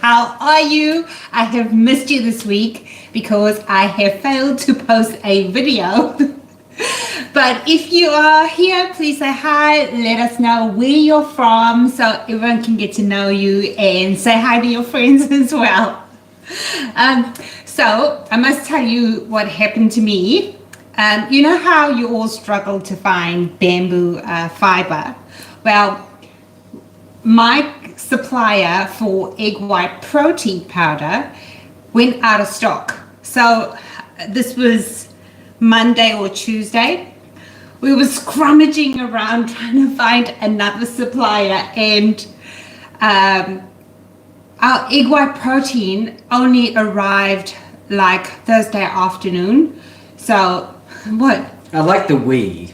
How are you? I have missed you this week because I have failed to post a video. But if you are here, please say hi. Let us know where you're from so everyone can get to know you and say hi to your friends as well. So I must tell you what happened to me. You know how you all struggle to find bamboo fiber? Well, my supplier for egg white protein powder went out of stock. So this was Monday or Tuesday. We were scrummaging around trying to find another supplier, and our egg white protein only arrived like Thursday afternoon. So what? I like the we.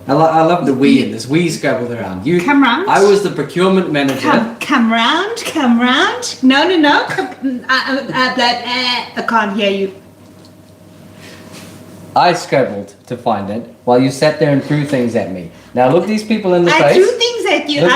I love the we in this. We scrabbled around. You come round. I was the procurement manager. Come round. No. I can't hear you. I scrabbled to find it while you sat there and threw things at me. Now look these people in the face. I threw things at you.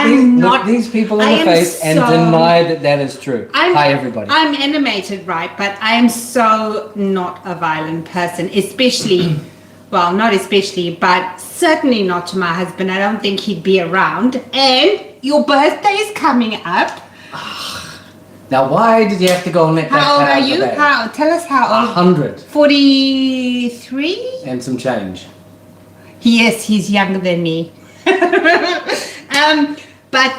Look these people in the face and deny that that is true. Hi everybody. I'm animated, right? But I am so not a violent person, especially. Well, not especially, but certainly not to my husband. I don't think he'd be around. And your birthday's coming up. Now, why did you have to go and let that How old are you? Tell us how old. 100. 43? And some change. Yes, he's younger than me. But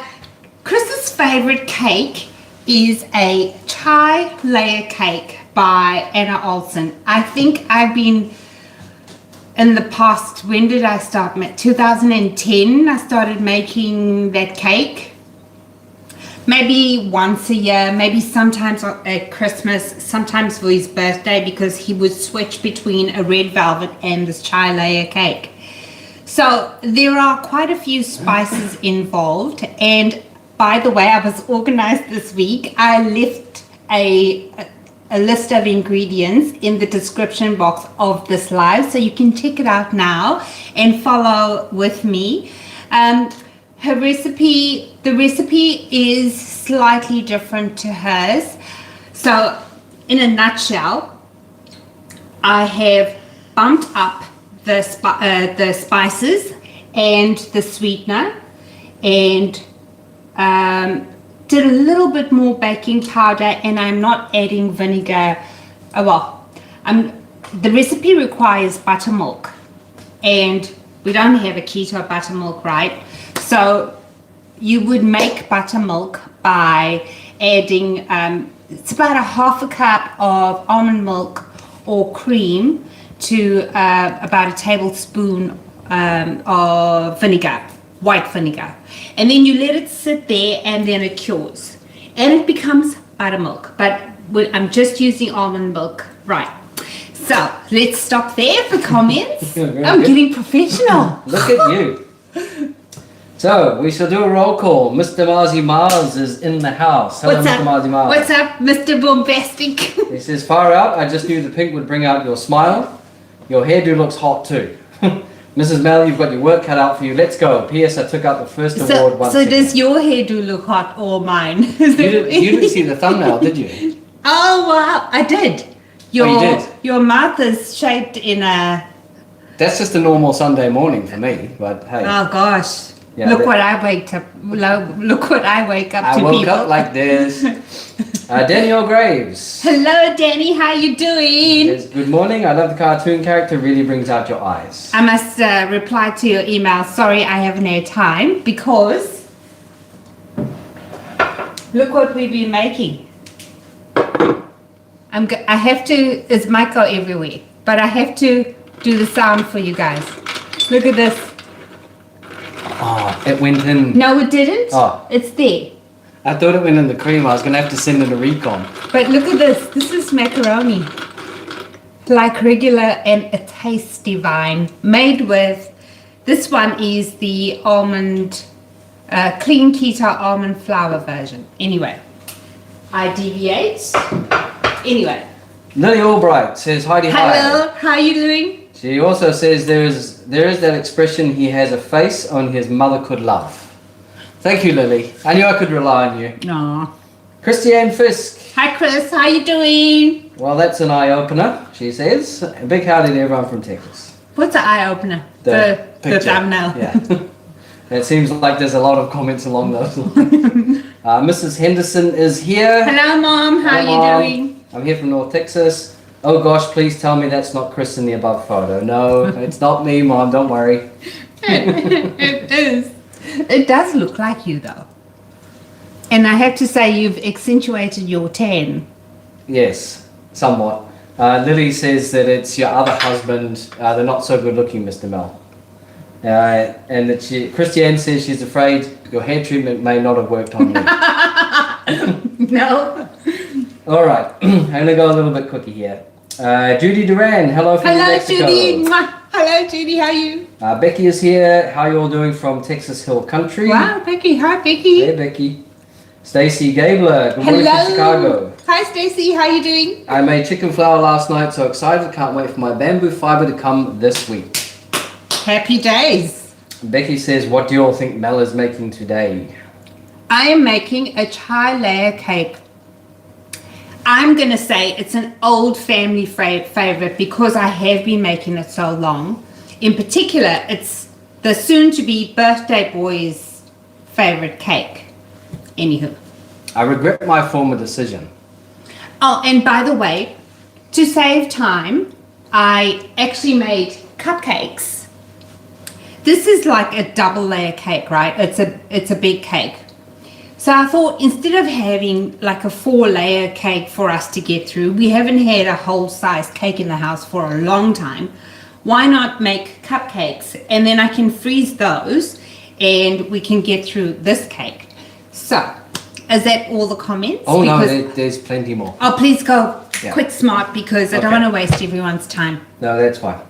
Chris's favorite cake is a chai layer cake by Anna Olson. I think I've been... In the past, when did I start? 2010, I started making that cake. Maybe once a year, maybe sometimes at Christmas, sometimes for his birthday, because he would switch between a red velvet and this chai layer cake. So there are quite a few spices involved. And by the way, I was organized this week. I left a list of ingredients in the description box of this live, so you can check it out now and follow with me. The recipe is slightly different to hers. So in a nutshell, I have bumped up the spices and the sweetener, and did a little bit more baking powder, and I'm not adding vinegar. The recipe requires buttermilk, and we don't have a keto buttermilk, right? So you would make buttermilk by adding, it's about a half a cup of almond milk or cream to about a tablespoon of vinegar. White vinegar, and then you let it sit there, and then it cures and it becomes buttermilk, but I'm just using almond milk, right? So let's stop there for comments. I'm getting professional. Look at you. So we shall do a roll call. Mr. Marzi Mars is in the house. Hello, Mr. Marzi Mars. What's up, Mr. Bombastic? He says, far out, I just knew the pink would bring out your smile. Your hairdo looks hot too. Mrs. Mel, you've got your work cut out for you. Let's go. P.S. I took out the first award once. So does your hairdo look hot or mine? You didn't see the thumbnail, did you? Oh, wow. I did. You did? Your mouth is shaped in a... That's just a normal Sunday morning for me, but hey. Oh, gosh. Yeah, look what I wake up to. I woke up like this. Danielle Graves. Hello, Danny. How you doing? Yes, good morning. I love the cartoon character. Really brings out your eyes. I must reply to your email. Sorry, I haven't had time because look what we've been making. I have to. It's might go everywhere, but I have to do the sound for you guys. Look at this. Oh, it went in. No, it didn't. Oh. It's there. I thought it went in the cream. I was going to have to send it a recon. But look at this. This is macaroni. Like regular, and it tastes divine. Made with, this one is the almond, clean keto almond flour version. Anyway, I deviate. Anyway. Lily Albright says, Heidi, hi. Hello, how are you doing? She also says there is that expression, he has a face on his mother could love. Thank you, Lily. I knew I could rely on you. Aww. Christiane Fisk. Hi Chris, how you doing? Well, that's an eye-opener, she says. A big howdy to everyone from Texas. What's an eye opener? The picture. thumbnail. Yeah. It seems like there's a lot of comments along those lines. Mrs. Henderson is here. Hello Mom, how Hello, you Mom. doing? I'm here from North Texas. Oh gosh, please tell me that's not Chris in the above photo. No, it's not me, Mom, don't worry. It is. It does look like you though. And I have to say you've accentuated your tan. Yes, somewhat. Lily says that it's your other husband, the not so good looking Mr. Mel. And that Christiane says she's afraid your hair treatment may not have worked on you. No. Alright, I'm going to go a little bit quicker here. Judy Duran, hello from Hello Mexico. Judy. Mwah. Hello Judy, how are you? Becky is here. How you all doing from Texas Hill Country? Wow, Becky. Hi Becky. Hey Becky. Stacy Gabler, good morning from Chicago. Hi Stacy, how you doing? I made chicken flour last night, so excited. Can't wait for my bamboo fiber to come this week. Happy days. Becky says, what do you all think Mel is making today? I am making a chai layer cake. I'm going to say it's an old family favorite because I have been making it so long. In particular, it's the soon-to-be birthday boy's favorite cake. Anywho. I regret my former decision. Oh, and by the way, to save time, I actually made cupcakes. This is like a double layer cake, right? It's a big cake. So I thought instead of having like a 4-layer cake for us to get through, we haven't had a whole size cake in the house for a long time. Why not make cupcakes? And then I can freeze those and we can get through this cake. So, is that all the comments? Oh no, there's plenty more. Oh, please go Yeah. quick smart because I don't want to waste everyone's time. No, that's fine.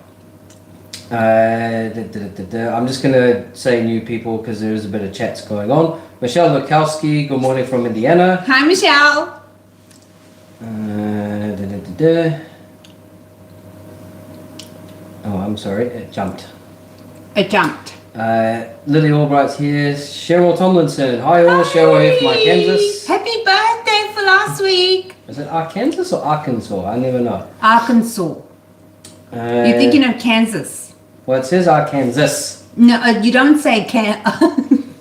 I'm just going to say new people because there is a bit of chats going on. Michelle Lukowski, good morning from Indiana. Hi, Michelle. Oh, I'm sorry, it jumped. It jumped. Lily Albright's here. Cheryl Tomlinson. Hi all, Cheryl here from Arkansas. Happy birthday for last week. Is it Arkansas or Arkansas? I never know. Arkansas. You're thinking of Kansas. Well, it says Arkansas. No, you don't say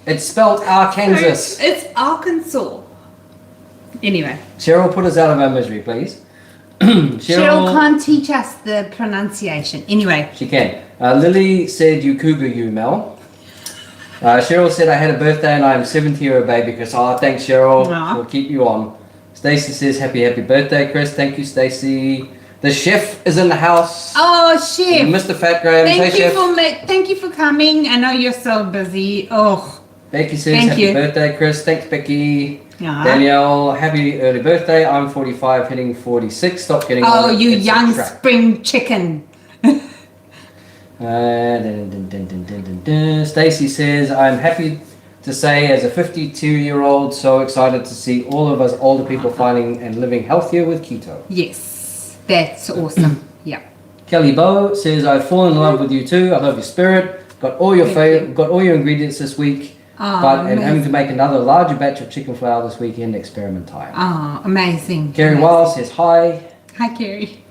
It's spelled Arkansas. It's Arkansas. Anyway. Cheryl, put us out of our misery, please. Cheryl can't teach us the pronunciation. Anyway. She can. Lily said, you cougar you, Mel. Cheryl said, I had a birthday and I'm 70-year baby. Chris. Oh, thanks, Cheryl. Aww. We'll keep you on. Stacy says, happy birthday, Chris. Thank you, Stacy. The chef is in the house. Oh, chef. Mr. Fat Graham. Thank you for coming. I know you're so busy. Oh. Becky says, happy birthday, Chris. Thanks, Becky. Yeah. Danielle, happy early birthday. I'm 45, hitting 46. Stop getting Oh, old. you It's a young trap. spring chicken. Stacy says, I'm happy to say as a 52-year-old, so excited to see all of us older people finding and living healthier with keto. Yes, that's awesome. Yeah. Kelly Bow says, I've fallen in love with you too. I love your spirit. Got all your ingredients this week. And having to make another larger batch of chicken flour this weekend, experiment time. Oh, amazing. Carrie Wiles says hi. Hi, Carrie.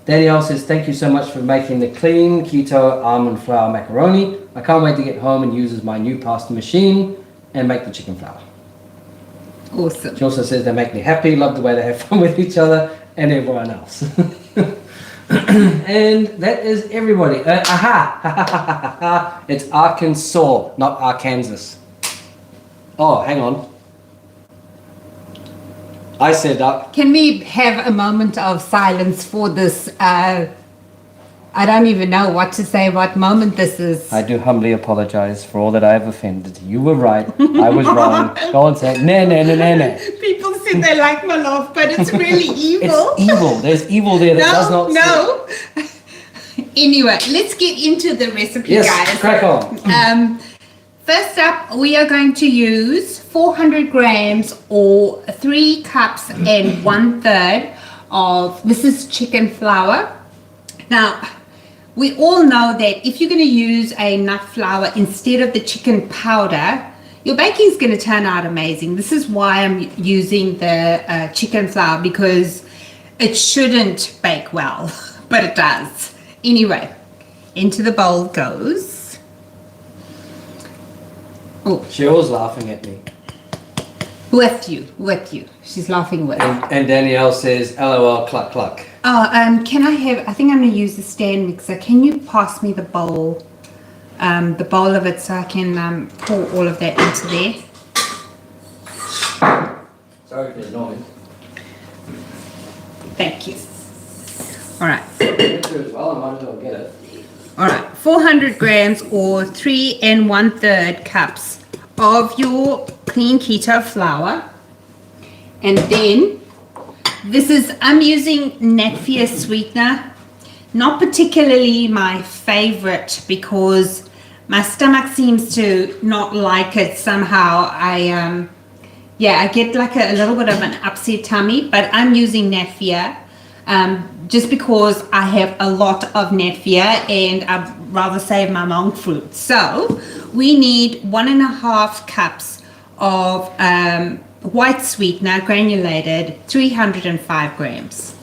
Danielle says, thank you so much for making the clean keto almond flour macaroni. I can't wait to get home and use my new pasta machine and make the chicken flour. Awesome. She also says they make me happy, love the way they have fun with each other and everyone else. And that is everybody. It's Arkansas, not Arkansas. Oh, hang on. I said up. Can we have a moment of silence for this? I don't even know what to say, what moment this is. I do humbly apologize for all that I have offended. You were right. I was wrong. Go on, say no. People said they like my laugh, but it's really evil. It's evil. There's evil there that does not No. Anyway, let's get into the recipe, yes, guys. Crack on. First up, we are going to use 400 grams or 3 cups and 1/3 of, this is chicken flour. Now, we all know that if you're going to use a nut flour instead of the chicken powder, your baking is going to turn out amazing. This is why I'm using the chicken flour, because it shouldn't bake well, but it does. Anyway, into the bowl goes. Oh, Cheryl's laughing at me. with you. She's laughing with. And Danielle says, LOL, cluck, cluck. Oh, can I have, I think I'm going to use the stand mixer. Can you pass me the bowl of it so I can pour all of that into there? Sorry for the noise. Thank you. All right. Well, I might as well get it. All right. 400 grams or 3 1/3 cups of your clean keto flour. And then I'm using Netfear sweetener. Not particularly my favorite because my stomach seems to not like it somehow. I get like a little bit of an upset tummy, but I'm using Netfear just because I have a lot of Netfear and I'd rather save my monk fruit. So we need 1.5 cups of white sweetener, granulated, 305 grams.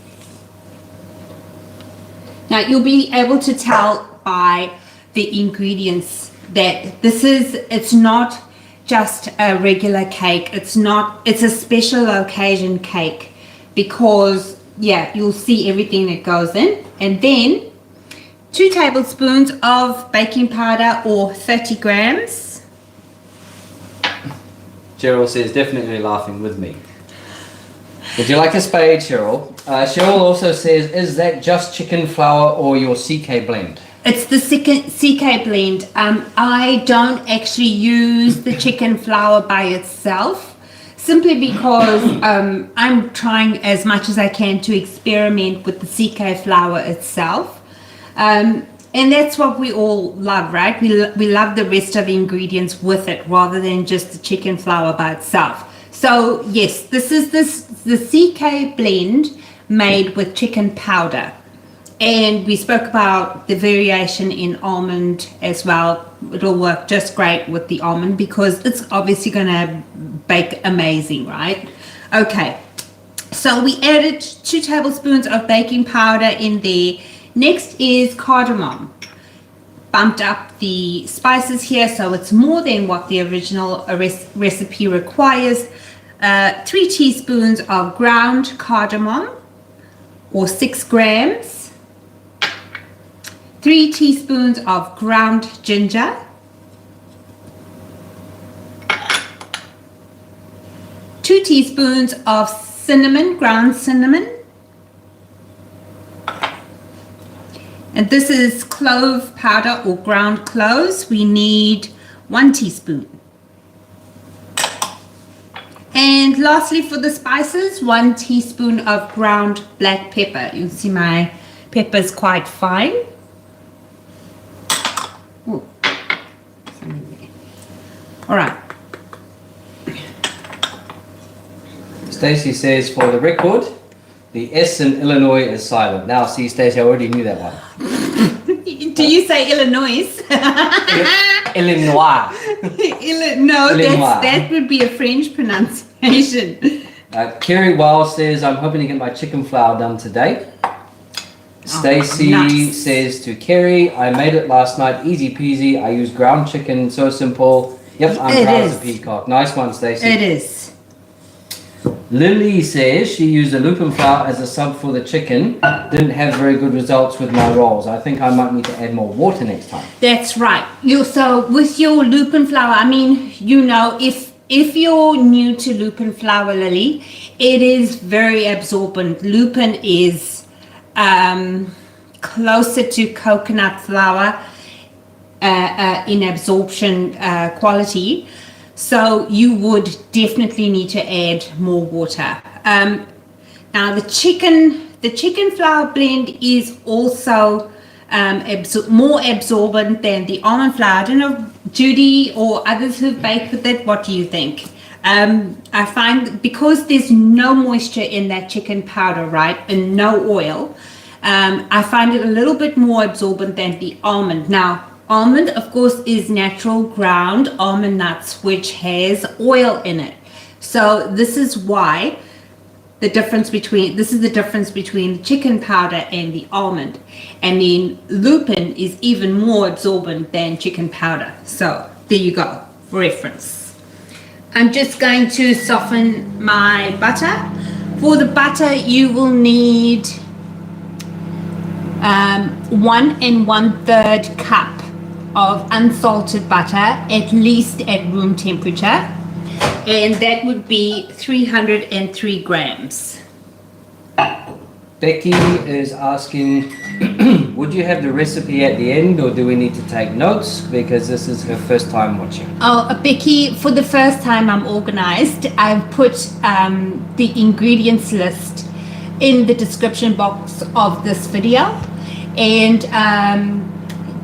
Now you'll be able to tell by the ingredients that it's not just a regular cake. It's a special occasion cake because you'll see everything that goes in. And then 2 tablespoons of baking powder or 30 grams. Cheryl says, definitely laughing with me. Would you like a spade, Cheryl? Cheryl also says, is that just chicken flour or your CK blend? It's the CK blend. I don't actually use the chicken flour by itself, simply because I'm trying as much as I can to experiment with the CK flour itself. And that's what we all love, right? We love the rest of the ingredients with it rather than just the chicken flour by itself. So yes, this is the CK blend made with chicken powder. And we spoke about the variation in almond as well. It'll work just great with the almond because it's obviously going to bake amazing, right? Okay, so we added 2 tablespoons of baking powder in there. Next is cardamom. Bumped up the spices here so it's more than what the original recipe requires. 3 teaspoons of ground cardamom or 6 grams. 3 teaspoons of ground ginger. 2 teaspoons of cinnamon, ground cinnamon. And this is clove powder or ground cloves. We need 1 teaspoon. And lastly, for the spices, 1 teaspoon of ground black pepper. You'll see my pepper is quite fine. Ooh. All right. Stacey says, for the record, the S in Illinois is silent. Now, see, Stacey, I already knew that one. Do you say Illinois? Illinois. No, Illinois. that would be a French pronunciation. Kerry Wild says, I'm hoping to get my chicken flour done today. Stacey nice. says to Kerry, I made it last night, easy peasy. I use ground chicken, so simple. Yep, I'm proud as a peacock. Nice one, Stacey. It is. Lily says she used a lupin flour as a sub for the chicken. Didn't have very good results with my rolls. I think I might need to add more water next time. That's right. So with your lupin flour, I mean, if you're new to lupin flour, Lily, it is very absorbent. Lupin is closer to coconut flour in absorption quality. So you would definitely need to add more water. Now the chicken flour blend is also more absorbent than the almond flour. I don't know, Judy or others who've baked with it, what do you think? I find because there's no moisture in that chicken powder, right, and no oil, I find it a little bit more absorbent than the almond. Now, Almond, of course, is natural ground almond nuts, which has oil in it. So this is why the difference between the chicken powder and the almond. And then lupin is even more absorbent than chicken powder. So there you go, for reference. I'm just going to soften my butter. For the butter, you will need 1 1/3 cup of unsalted butter, at least at room temperature, and that would be 303 grams. Becky is asking, would you have the recipe at the end, or do we need to take notes, because this is her first time watching? Oh, Becky, for the first time I'm organized. I've put the ingredients list in the description box of this video, and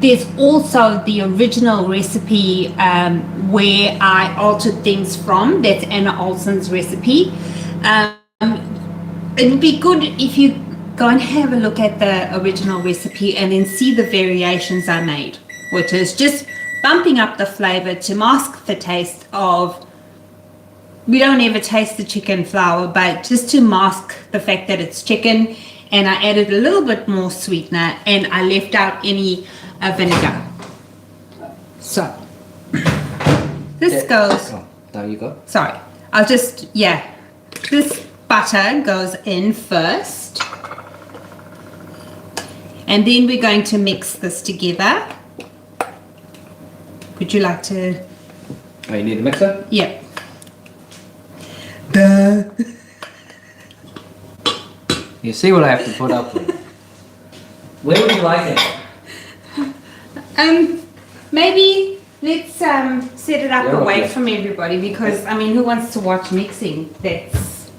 there's also the original recipe where I altered things from. That's Anna Olson's recipe. It would be good if you go and have a look at the original recipe and then see the variations I made, which is just bumping up the flavor to mask the taste of, we don't ever taste the chicken flour, but just to mask the fact that it's chicken. And I added a little bit more sweetener, and I left out any vinegar. So this goes, oh, there you go. sorry, this butter goes in first, and then we're going to mix this together. Would you like to? Oh, you need a mixer? Yeah. You see what I have to put up with. Where would you like it? Maybe let's set it up Yeah, away okay. from everybody, because I mean, who wants to watch mixing? That's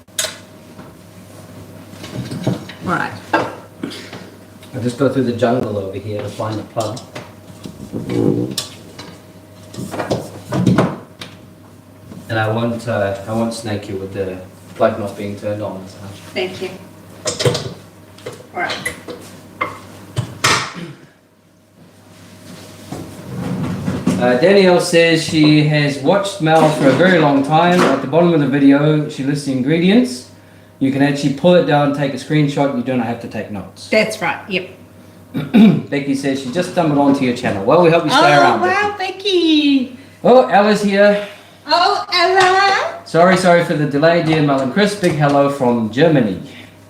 all right. I'll just go through the jungle over here to find a plug. And I won't snake you with the plug not being turned on. So. Thank you. All right. Danielle says she has watched Mel for a very long time. At the bottom of the video, she lists the ingredients. You can actually pull it down, take a screenshot. You don't have to take notes. That's right. Yep. Becky says she just stumbled onto your channel. Well, we hope you stay around. Wow, Becky. Oh, Ella's here. Oh, Ella. Sorry for the delay, dear Mel and Chris. Big hello from Germany.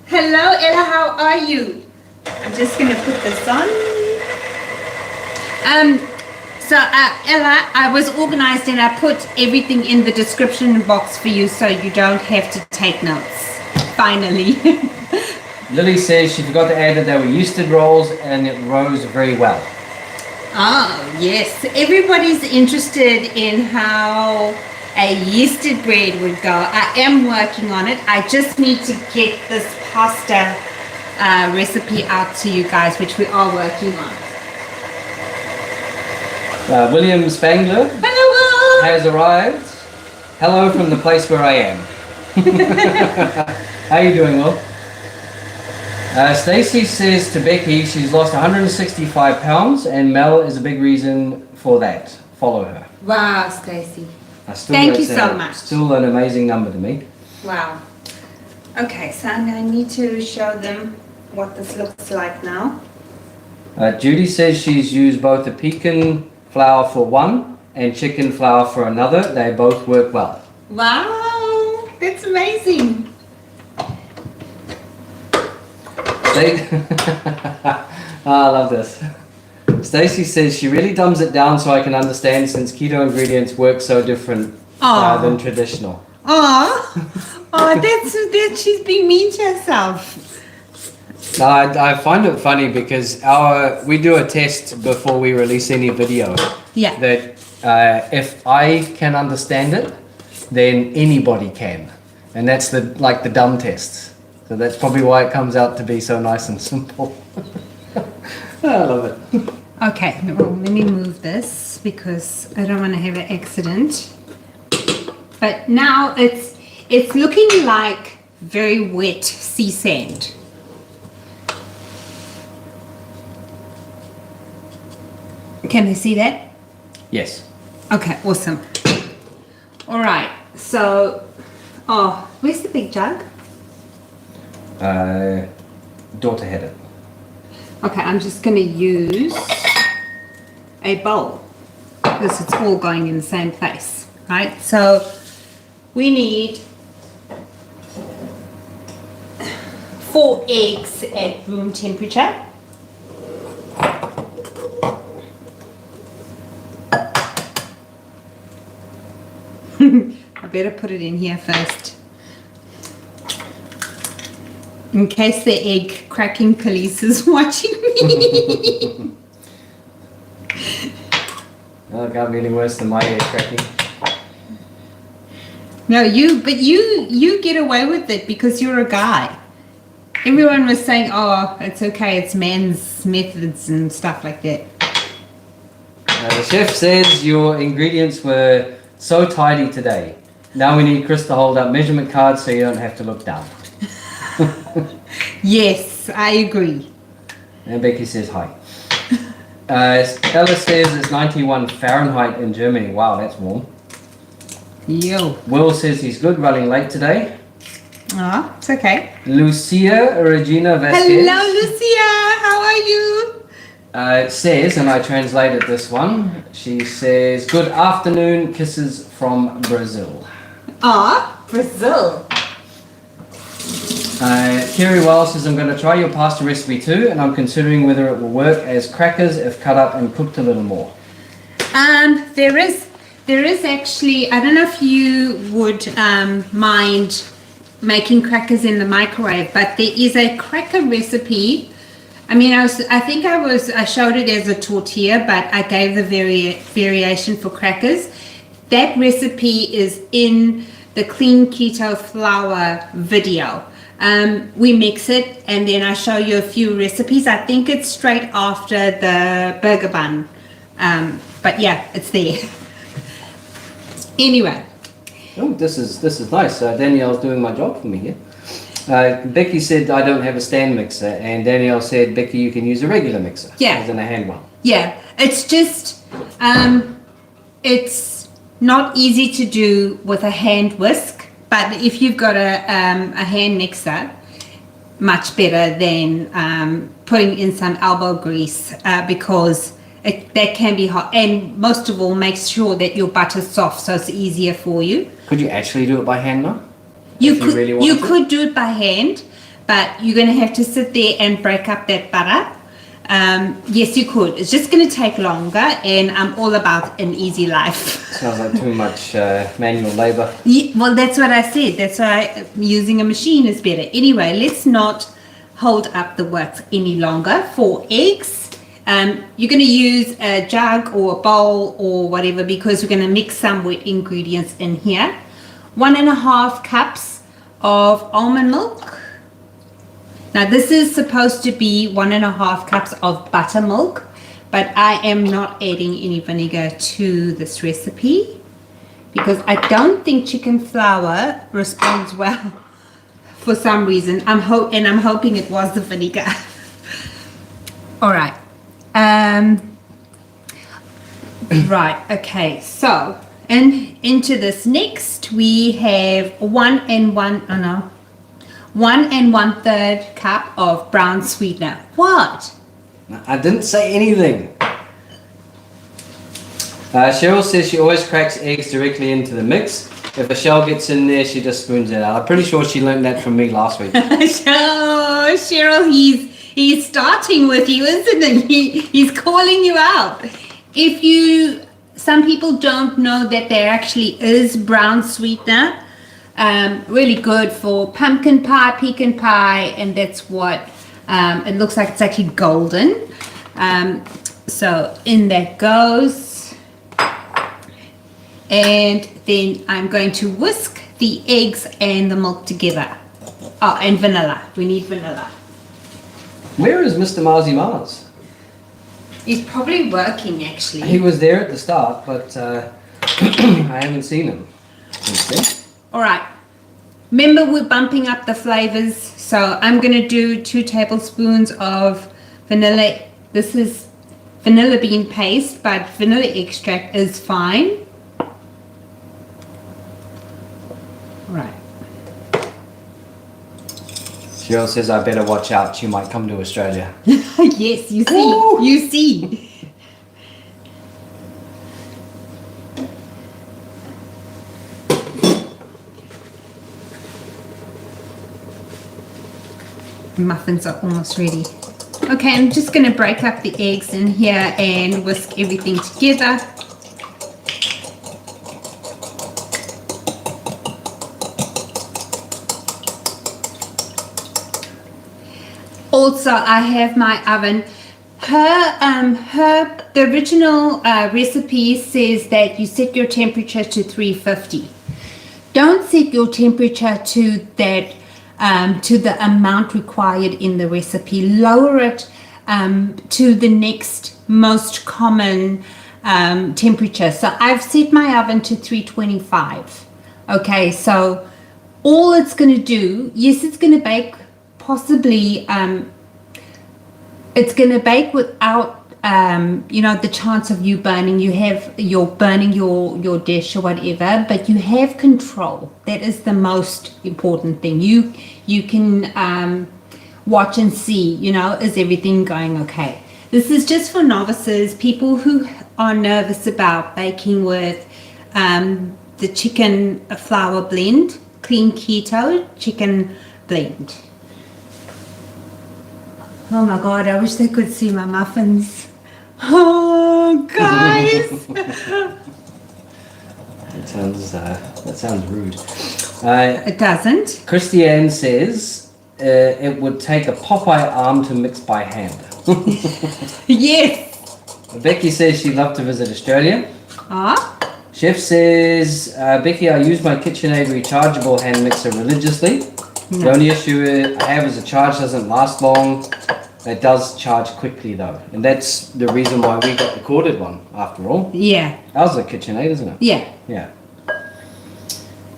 Hello, Ella. How are you? I'm just gonna put this on. So Ella, I was organized and I put everything in the description box for you, so you don't have to take notes. Finally. Lily says she forgot to add that they were yeasted rolls and it rose very well. Oh, yes. Everybody's interested in how a yeasted bread would go. I am working on it. I just need to get this pasta recipe out to you guys, which we are working on. William Spangler Hello. has arrived. Hello from the place where I am. How you doing, Will? Stacey says to Becky she's lost 165 pounds and Mel is a big reason for that. Follow her. Wow, Stacey. Thank you so much. Still an amazing number to me. Wow. Okay, so I'm going to need to show them what this looks like now. Judy says she's used both the pecan flour for one and chicken flour for another. They both work well. Wow, that's amazing. I love this. Stacy says she really dumbs it down so I can understand, since keto ingredients work so different than traditional. That's she's being mean to herself. I find it funny because we do a test before we release any video. Yeah. That if I can understand it, then anybody can, and that's the dumb test. So that's probably why it comes out to be so nice and simple. I love it. Okay, well, let me move this because I don't want to have an accident. But now it's looking like very wet sea sand. Can I see that? Yes. Okay, awesome. All right, so, where's the big jug? Daughter had it. Okay, I'm just going to use a bowl because it's all going in the same place, right? So we need 4 eggs at room temperature. I better put it in here first. In case the egg cracking police is watching me. Oh, it can't be any worse than my egg cracking. No, you get away with it because you're a guy. Everyone was saying, oh, it's okay, it's men's methods and stuff like that. The chef says your ingredients were so tidy today. Now we need Chris to hold up measurement cards so you don't have to look down. Yes, I agree. And Becky says hi. Ella says it's 91 Fahrenheit in Germany. Wow, that's warm. Yo. Will says he's good, running late today. Oh, it's okay. Lucia Regina Vasquez. Hello, Lucia. How are you? Says, and I translated this one, she says, good afternoon, kisses from Brazil. Brazil. Kerry Wells says, I'm going to try your pasta recipe too, and I'm considering whether it will work as crackers if cut up and cooked a little more. There is actually, I don't know if you would mind making crackers in the microwave, but there is a cracker recipe. I mean, I showed it as a tortilla, but I gave the variation for crackers. That recipe is in the Clean Keto Flour video. We mix it and then I show you a few recipes. I think it's straight after the burger bun. But yeah, it's there. Anyway. Oh, this is nice. Danielle's doing my job for me here. Becky said I don't have a stand mixer, and Danielle said, Becky, you can use a regular mixer. Yeah. As in a hand one. Yeah, it's just, it's not easy to do with a hand whisk, but if you've got a hand mixer, much better than putting in some elbow grease because that can be hot. And most of all, make sure that your butter's soft so it's easier for you. Could you actually do it by hand now? You could do it by hand, but you're going to have to sit there and break up that butter. Yes, you could. It's just going to take longer, and I'm all about an easy life. Sounds like too much manual labor. Yeah, well, that's what I said. That's why using a machine is better. Anyway, let's not hold up the works any longer. For eggs, you're going to use a jug or a bowl or whatever because we're going to mix some wet ingredients in here. 1.5 cups of almond milk. Now this is supposed to be 1.5 cups of buttermilk, but I am not adding any vinegar to this recipe because I don't think chicken flour responds well for some reason. I'm hoping it was the vinegar. All right. Right. Okay. So. And into this next, we have 1 1/3 cup of brown sweetener. What? I didn't say anything. Cheryl says she always cracks eggs directly into the mix. If a shell gets in there, she just spoons it out. I'm pretty sure she learned that from me last week. Oh, Cheryl, he's starting with you, isn't he? He's calling you out. Some people don't know that there actually is brown sweetener. Really good for pumpkin pie, pecan pie, and that's what it looks like. It's actually golden. So in that goes. And then I'm going to whisk the eggs and the milk together. Oh, and vanilla. We need vanilla. Where is Mr. Marzi Mars? He's probably working actually. He was there at the start, but I haven't seen him since then. All right. Remember, we're bumping up the flavors. So I'm going to do 2 tablespoons of vanilla. This is vanilla bean paste, but vanilla extract is fine. Right. Cheryl says I better watch out. She might come to Australia. Yes, you see. Woo! You see. Muffins are almost ready. Okay, I'm just going to break up the eggs in here and whisk everything together. Also, I have my oven. The original recipe says that you set your temperature to 350. Don't set your temperature to that. To the amount required in the recipe. Lower it to the next most common temperature. So I've set my oven to 325. Okay, so all it's going to do, yes, it's going to bake possibly, it's going to bake without the chance of you burning. You're burning your dish or whatever, but you have control. That is the most important thing. You can watch and see, is everything going okay? This is just for novices, people who are nervous about baking with the chicken flour blend, clean keto chicken blend. Oh my God, I wish they could see my muffins. Oh, guys! That sounds rude. It doesn't. Christiane says it would take a Popeye arm to mix by hand. Yes. Becky says she'd love to visit Australia. Ah. Chef says, Becky, I use my KitchenAid rechargeable hand mixer religiously. No. The only issue I have is the charge doesn't last long. It does charge quickly though, and that's the reason why we got the corded one after all. Yeah. That was a KitchenAid, isn't it? Yeah. Yeah.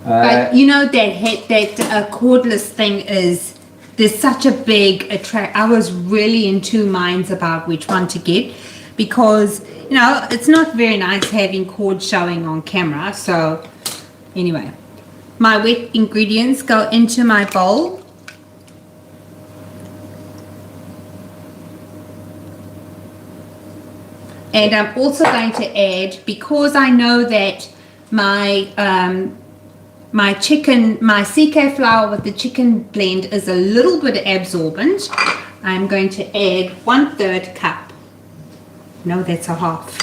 But that cordless thing is, there's such a big attract. I was really in two minds about which one to get, because it's not very nice having cord showing on camera. So anyway, my wet ingredients go into my bowl. And I'm also going to add, because I know that my CK flour with the chicken blend is a little bit absorbent, I'm going to add 1/3 cup. No, that's a half.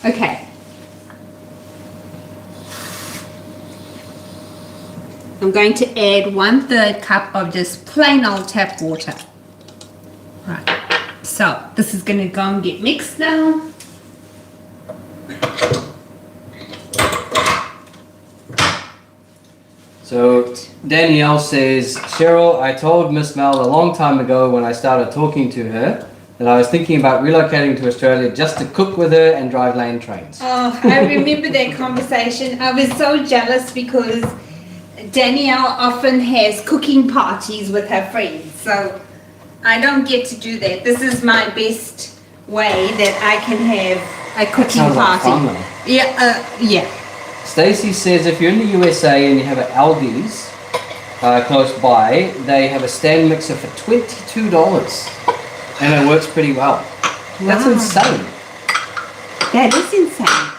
Okay. I'm going to add 1/3 cup of just plain old tap water. Right. So this is going to go and get mixed now. So Danielle says, Cheryl, I told Miss Mel a long time ago when I started talking to her that I was thinking about relocating to Australia just to cook with her and drive lane trains. Oh, I remember that conversation. I was so jealous because Danielle often has cooking parties with her friends. So I don't get to do that. This is my best way that I can have a cooking party. Like fun, though. Yeah. Stacy says if you're in the USA and you have an Aldi's close by, they have a stand mixer for $22 and it works pretty well. Wow. That's insane. That is insane.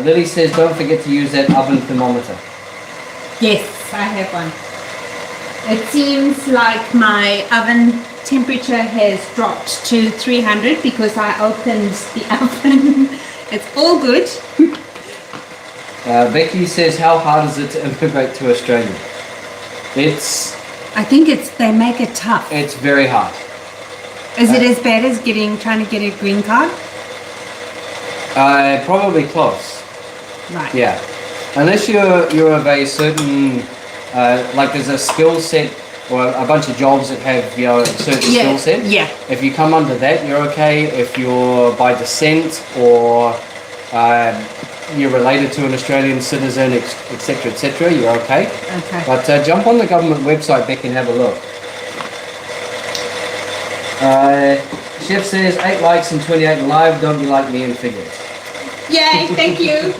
Lily says don't forget to use that oven thermometer. Yes, I have one. It seems like my oven temperature has dropped to 300 because I opened the oven. It's all good. Becky says, how hard is it to immigrate to Australia? I think they make it tough. It's very hard. Is it as bad as trying to get a green card? Probably close. Right. Yeah. Unless you're of a certain, like there's a skill set or a bunch of jobs that have, a certain skill set. Yeah. If you come under that, you're okay. If you're by descent or you're related to an Australian citizen, etc., you're okay. Okay. But jump on the government website, Beck, and have a look. Chef says 8 likes and 28 live. Don't be like me and figures. Yay, thank you.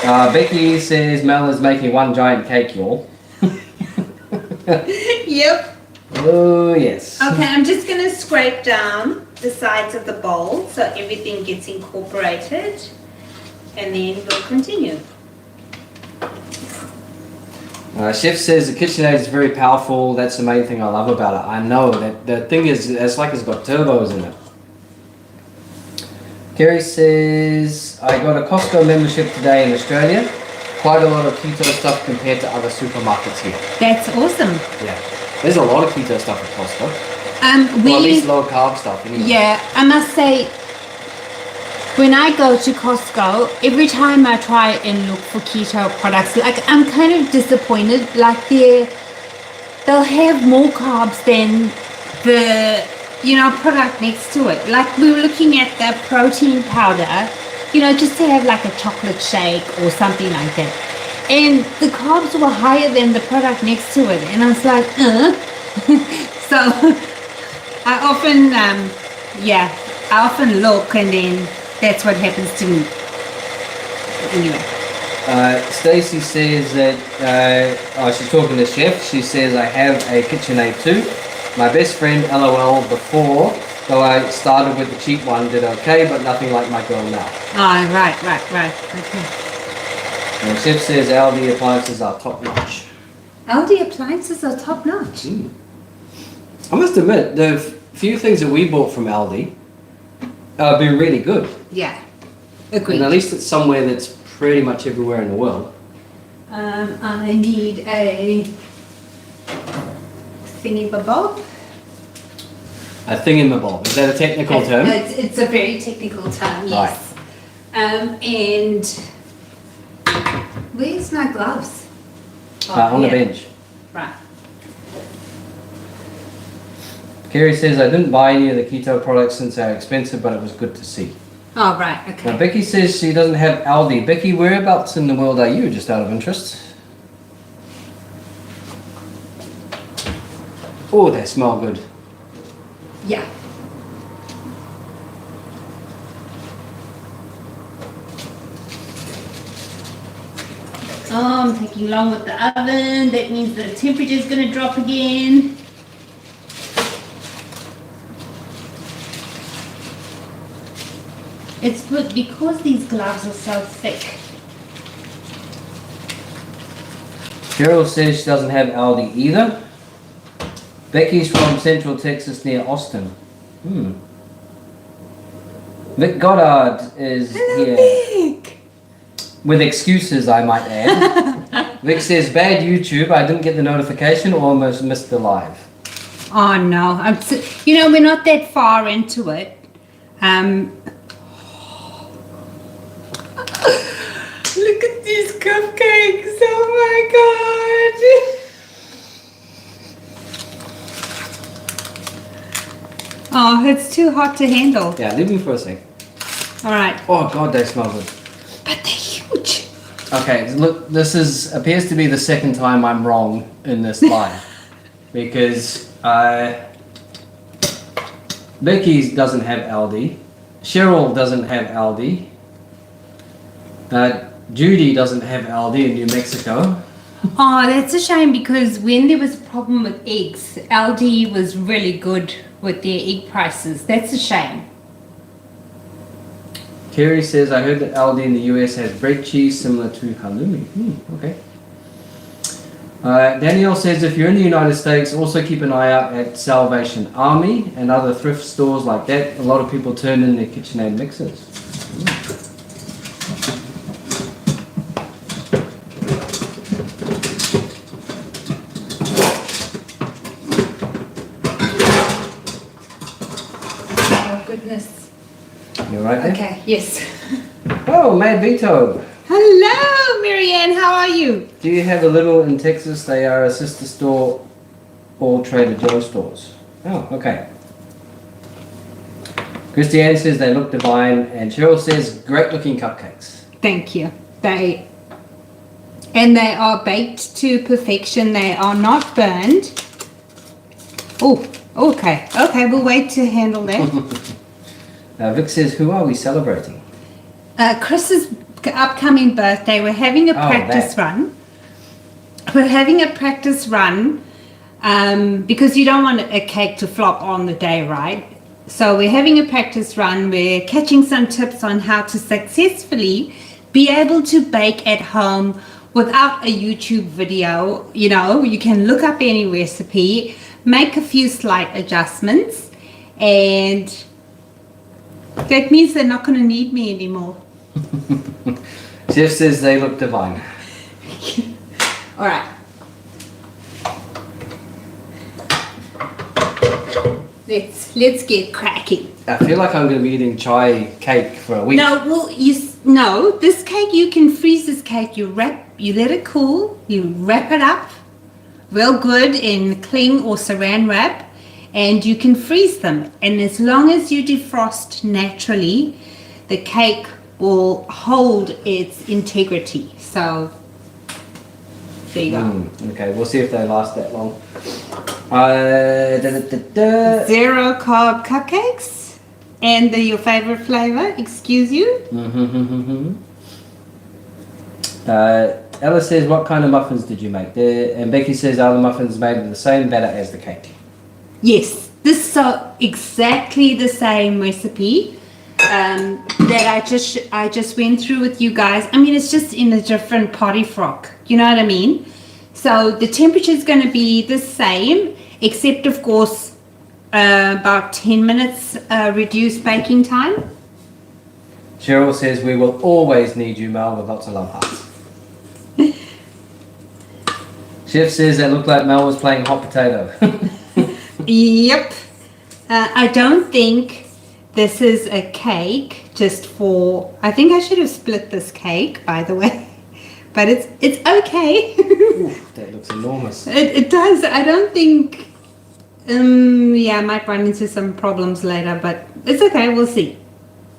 Becky says Mel is making one giant cake, y'all. Yep. Oh, yes. Okay, I'm just going to scrape down the sides of the bowl so everything gets incorporated, and then we'll continue. Chef says the KitchenAid is very powerful. That's the main thing I love about it. I know that the thing is, it's like it's got turbos in it. Kerry says, I got a Costco membership today in Australia. Quite a lot of keto stuff compared to other supermarkets here. That's awesome. Yeah. There's a lot of keto stuff at Costco. Or at least low carb stuff anyway. Yeah, I must say, when I go to Costco, every time I try and look for keto products, like I'm kind of disappointed. Like they'll have more carbs than the product next to it. Like we were looking at the protein powder, just to have like a chocolate shake or something like that. And the carbs were higher than the product next to it. And I was like, So I often look, and then that's what happens to me. Anyway. Stacey says that, she's talking to Chef. She says, I have a KitchenAid too. My best friend, LOL, before, though I started with the cheap one, did okay, but nothing like my girl now. Oh, right. Okay. And Chef says Aldi appliances are top notch. Aldi appliances are top notch. I must admit, the few things that we bought from Aldi have been really good. Yeah, agreed. And at least it's somewhere that's pretty much everywhere in the world. I need a thingy-bob. A thingamabob. Is that a technical term? It's a very technical term, yes. Right. And where's my gloves? On the bench. Right. Kerry says, I didn't buy any of the keto products since they're expensive, but it was good to see. Oh, right, okay. Now, Becky says she doesn't have Aldi. Becky, whereabouts in the world are you, just out of interest? Oh, they smell good. Yeah. Oh, I'm taking long with the oven. That means the temperature is going to drop again. It's good because these gloves are so thick. Cheryl says she doesn't have Aldi either. Becky's from Central Texas near Austin. Vic Goddard is here. Vic. With excuses, I might add. Vic says, bad YouTube, I didn't get the notification or almost missed the live. Oh no, we're not that far into it. Look at these cupcakes, oh my god. Oh, it's too hot to handle. Yeah, leave me for a sec. Alright. Oh god, they smell good. But they're huge. Okay, look, this appears to be the second time I'm wrong in this live. Because Becky doesn't have Aldi. Cheryl doesn't have Aldi. Judy doesn't have Aldi in New Mexico. Oh, that's a shame because when there was a problem with eggs, Aldi was really good with their egg prices. That's a shame. Kerry says, I heard that Aldi in the US has bread cheese similar to halloumi. Okay. Danielle says, if you're in the United States, also keep an eye out at Salvation Army and other thrift stores like that. A lot of people turn in their KitchenAid mixes. Goodness. You right there? Okay, yes. Oh, Mad Vito. Hello, Marianne, how are you? Do you have a little in Texas? They are a sister store, all Trader Joe's stores. Oh, okay. Christiane says they look divine, and Cheryl says great looking cupcakes. Thank you. They are baked to perfection. They are not burned. Oh, Okay, we'll wait to handle that. Vic says, who are we celebrating? Chris's upcoming birthday. We're having a practice run. We're having a practice run because you don't want a cake to flop on the day, right? So we're having a practice run. We're catching some tips on how to successfully be able to bake at home without a YouTube video. You know, you can look up any recipe, make a few slight adjustments, and that means they're not going to need me anymore. Jeff says they look divine. All right. Let's get cracking. I feel like I'm going to be eating chai cake for a week. No, well, this cake, you can freeze this cake. You let it cool. You wrap it up real good in cling or saran wrap, and you can freeze them. And as long as you defrost naturally, the cake will hold its integrity. So there you go. Okay, we'll see if they last that long. 0 carb cupcakes, and your favorite flavor. Excuse you. Ella says, what kind of muffins did you make? And Becky says, are the muffins made with the same batter as the cake? Yes, this is exactly the same recipe that I just went through with you guys. I mean, it's just in a different potty frock. You know what I mean? So the temperature is going to be the same, except of course about 10 minutes reduced baking time. Cheryl says, we will always need you, Mel, with lots of love hearts. Chef says that looked like Mel was playing hot potato. Yep. I don't think this is a cake just for... I think I should have split this cake, by the way. But it's okay. Ooh, that looks enormous. It does. I don't think... yeah, I might run into some problems later, but it's okay. We'll see.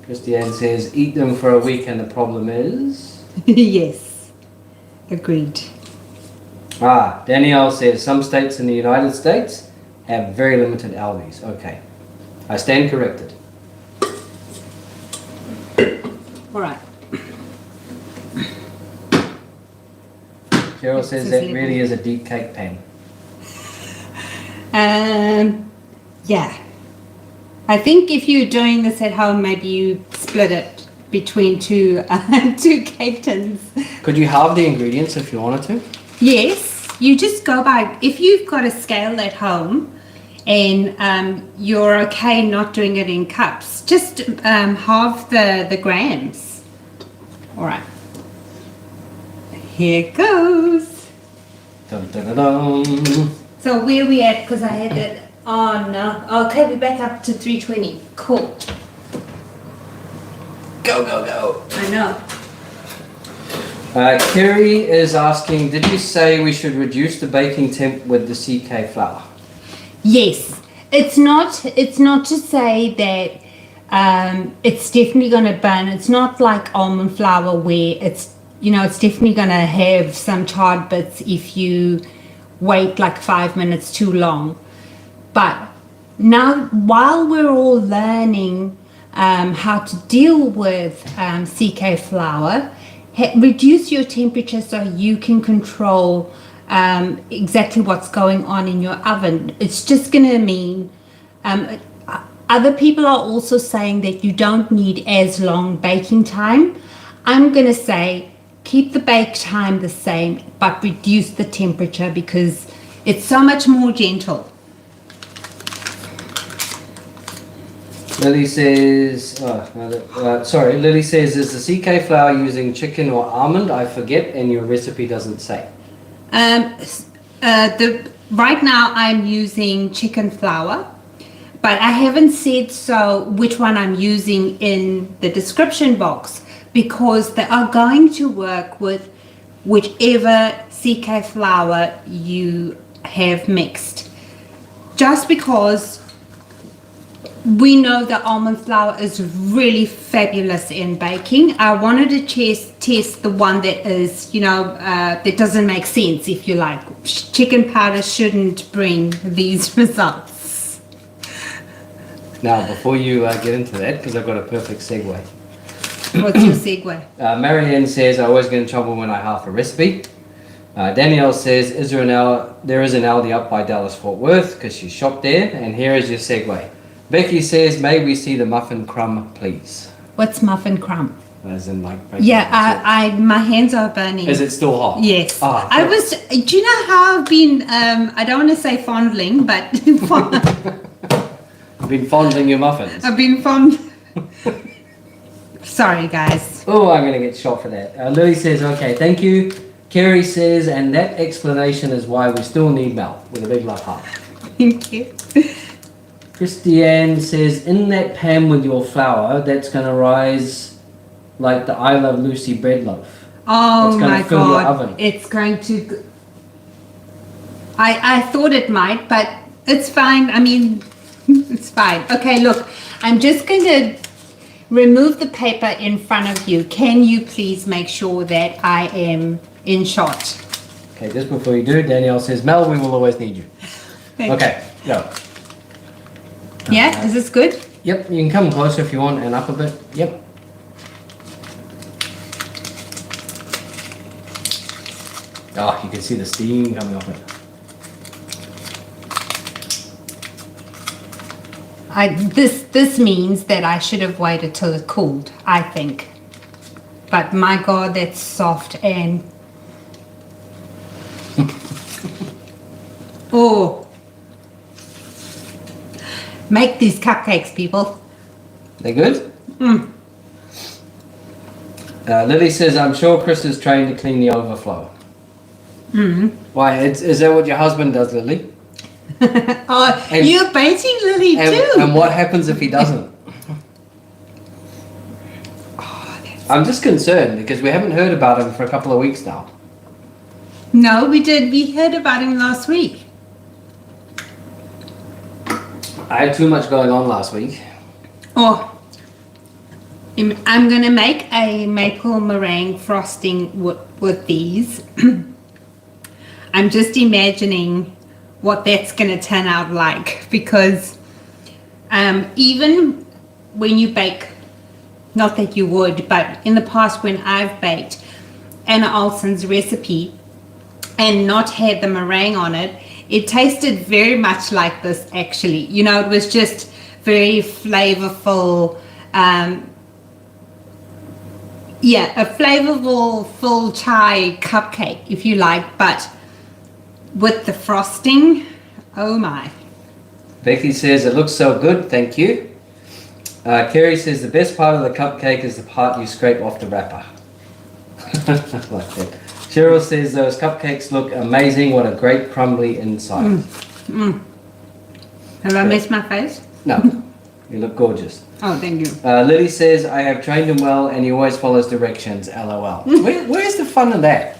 Christiane says, eat them for a week and the problem is... Yes. Agreed. Danielle says, some states in the United States have very limited Albies. Okay. I stand corrected. All right. Cheryl says that really is a deep cake pan. Yeah. I think if you're doing this at home, maybe you split it between two cake tins. Could you halve the ingredients if you wanted to? Yes. You just go by, if you've got a scale at home and you're okay not doing it in cups, just halve the grams. All right. Here it goes. Dun, dun, dun, dun. So where are we at? Because I had it. Oh no. Okay, we're back up to 320. Cool. Go, go, go. I know. Kerry is asking, did you say we should reduce the baking temp with the CK flour? Yes. It's not to say that it's definitely going to burn. It's not like almond flour where it's, you know, it's definitely going to have some charred bits if you wait like 5 minutes too long. But now, while we're all learning how to deal with CK flour, reduce your temperature so you can control exactly what's going on in your oven. It's just going to mean other people are also saying that you don't need as long baking time. I'm going to say keep the bake time the same, but reduce the temperature because it's so much more gentle. Lily says, Lily says, is the CK flour using chicken or almond? I forget, and your recipe doesn't say. Right now I'm using chicken flour, but I haven't said which one I'm using in the description box because they are going to work with whichever CK flour you have mixed. Just because we know that almond flour is really fabulous in baking. I wanted to test the one that is, that doesn't make sense, if you like. Chicken powder shouldn't bring these results. Now, before you get into that, because I've got a perfect segue. What's your segue? Marianne says, I always get in trouble when I half a recipe. Danielle says, there is an Aldi up by Dallas Fort Worth, because she shopped there, and here is your segue. Becky says, may we see the muffin crumb, please? What's muffin crumb? As in like... Yeah, my hands are burning. Is it still hot? Yes. Oh, do you know how I've been, I don't want to say fondling, but You've been fondling your muffins. I've been Sorry, guys. Oh, I'm going to get shot for that. Lily says, okay, thank you. Kerry says, and that explanation is why we still need Mel, with a big love heart. Thank you. Christiane says, in that pan with your flour, that's going to rise like the I Love Lucy bread loaf. Oh it's my fill your God. oven. It's going to... I thought it might, but it's fine. I mean, it's fine. Okay, look, I'm just going to remove the paper in front of you. Can you please make sure that I am in shot? Okay, just before you do, Danielle says, Mel, we will always need you. Okay, go. Yeah, is this good? Yep, you can come closer if you want and up a bit. Yep. Oh, you can see the steam coming off it. This means that I should have waited till it cooled, I think. But my God, that's soft and... Oh. Make these cupcakes, people. They good? Mm. Lily says, I'm sure Chris is trained to clean the overflow. Mm. Why, is that what your husband does, Lily? Oh, you're baiting Lily too. And what happens if he doesn't? I'm just concerned because we haven't heard about him for a couple of weeks now. No, we did. We heard about him last week. I had too much going on last week. Oh, I'm going to make a maple meringue frosting with these. I'm just imagining what that's going to turn out like, because even when you bake, not that you would, but in the past when I've baked Anna Olson's recipe and not had the meringue on it, it tasted very much like this actually. You know, it was just very flavorful, yeah, a flavorful full chai cupcake, if you like, but with the frosting, oh my. Becky says, it looks so good, thank you. Kerry says, the best part of the cupcake is the part you scrape off the wrapper. Like that. Cheryl says, those cupcakes look amazing, what a great crumbly inside. Have I missed my face? No, you look gorgeous. Oh, thank you. Lily says, I have trained him well and he always follows directions, LOL. Where's the fun in that?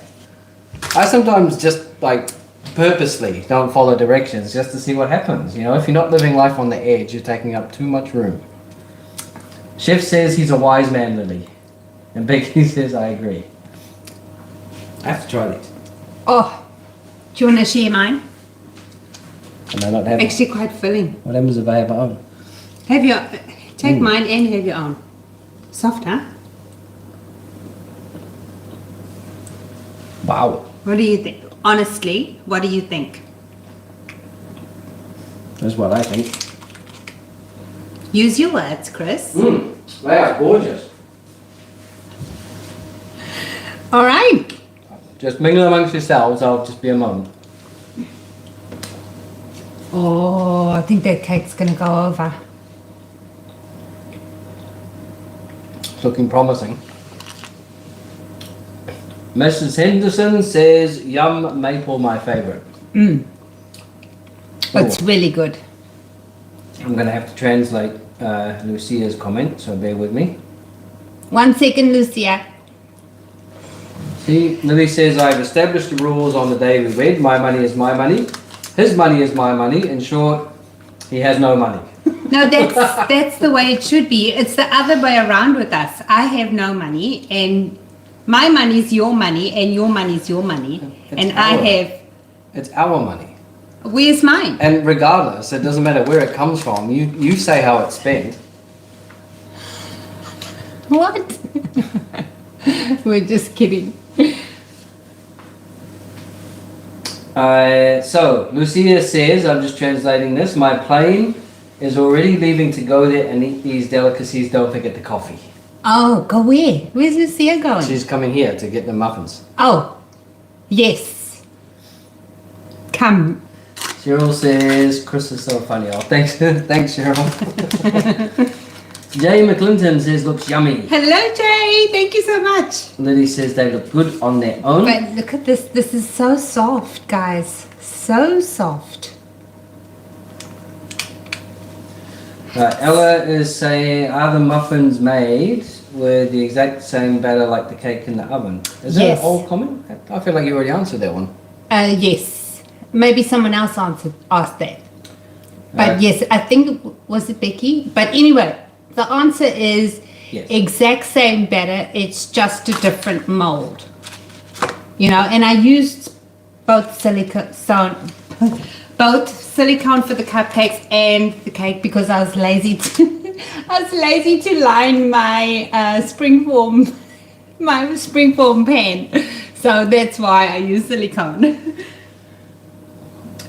I sometimes just like purposely don't follow directions just to see what happens. You know, if you're not living life on the edge, you're taking up too much room. Chef says he's a wise man, Lily. And Becky says, I agree. I have to try these. Oh, do you want to share mine? And they're not having. Actually quite filling. What happens if I have my own? Have your, take mine and have your own. Soft, huh? Wow. What do you think? Honestly, what do you think? That's what I think. Use your words, Chris. They are gorgeous. All right. Just mingle amongst yourselves, I'll just be a moment. Oh, I think that cake's going to go over. It's looking promising. Mrs. Henderson says, yum, maple, my favorite. It's really good. I'm going to have to translate Lucia's comment, so bear with me. 1 second, Lucia. See, Lily says, I've established the rules on the day we wed. My money is my money. His money is my money. In short, he has no money. No, that's the way it should be. It's the other way around with us. I have no money, and my money is your money, and your money is your money. It's our money. Where's mine? And regardless, it doesn't matter where it comes from. You say how it's spent. What? We're just kidding. So, Lucia says, I'm just translating this, my plane is already leaving to go there and eat these delicacies. Don't forget the coffee. Oh, go where? Where's Lucia going? She's coming here to get the muffins. Oh, yes. Come. Cheryl says, Chris is so funny. Oh, thanks, thanks, Cheryl. Jay McClinton says, looks yummy. Hello, Jay. Thank you so much. Lily says they look good on their own. But look at this. This is so soft, guys. So soft. Ella is saying, are the muffins made with the exact same batter like the cake in the oven? Is that Yes. an old comment? I feel like you already answered that one. Yes. Maybe someone else asked that. But yes, I think, was it Becky? But anyway, the answer is Yes. exact same batter. It's just a different mold. You know, and I used both silicone for the cupcakes and the cake because I was lazy to line my springform pan. So that's why I use silicone.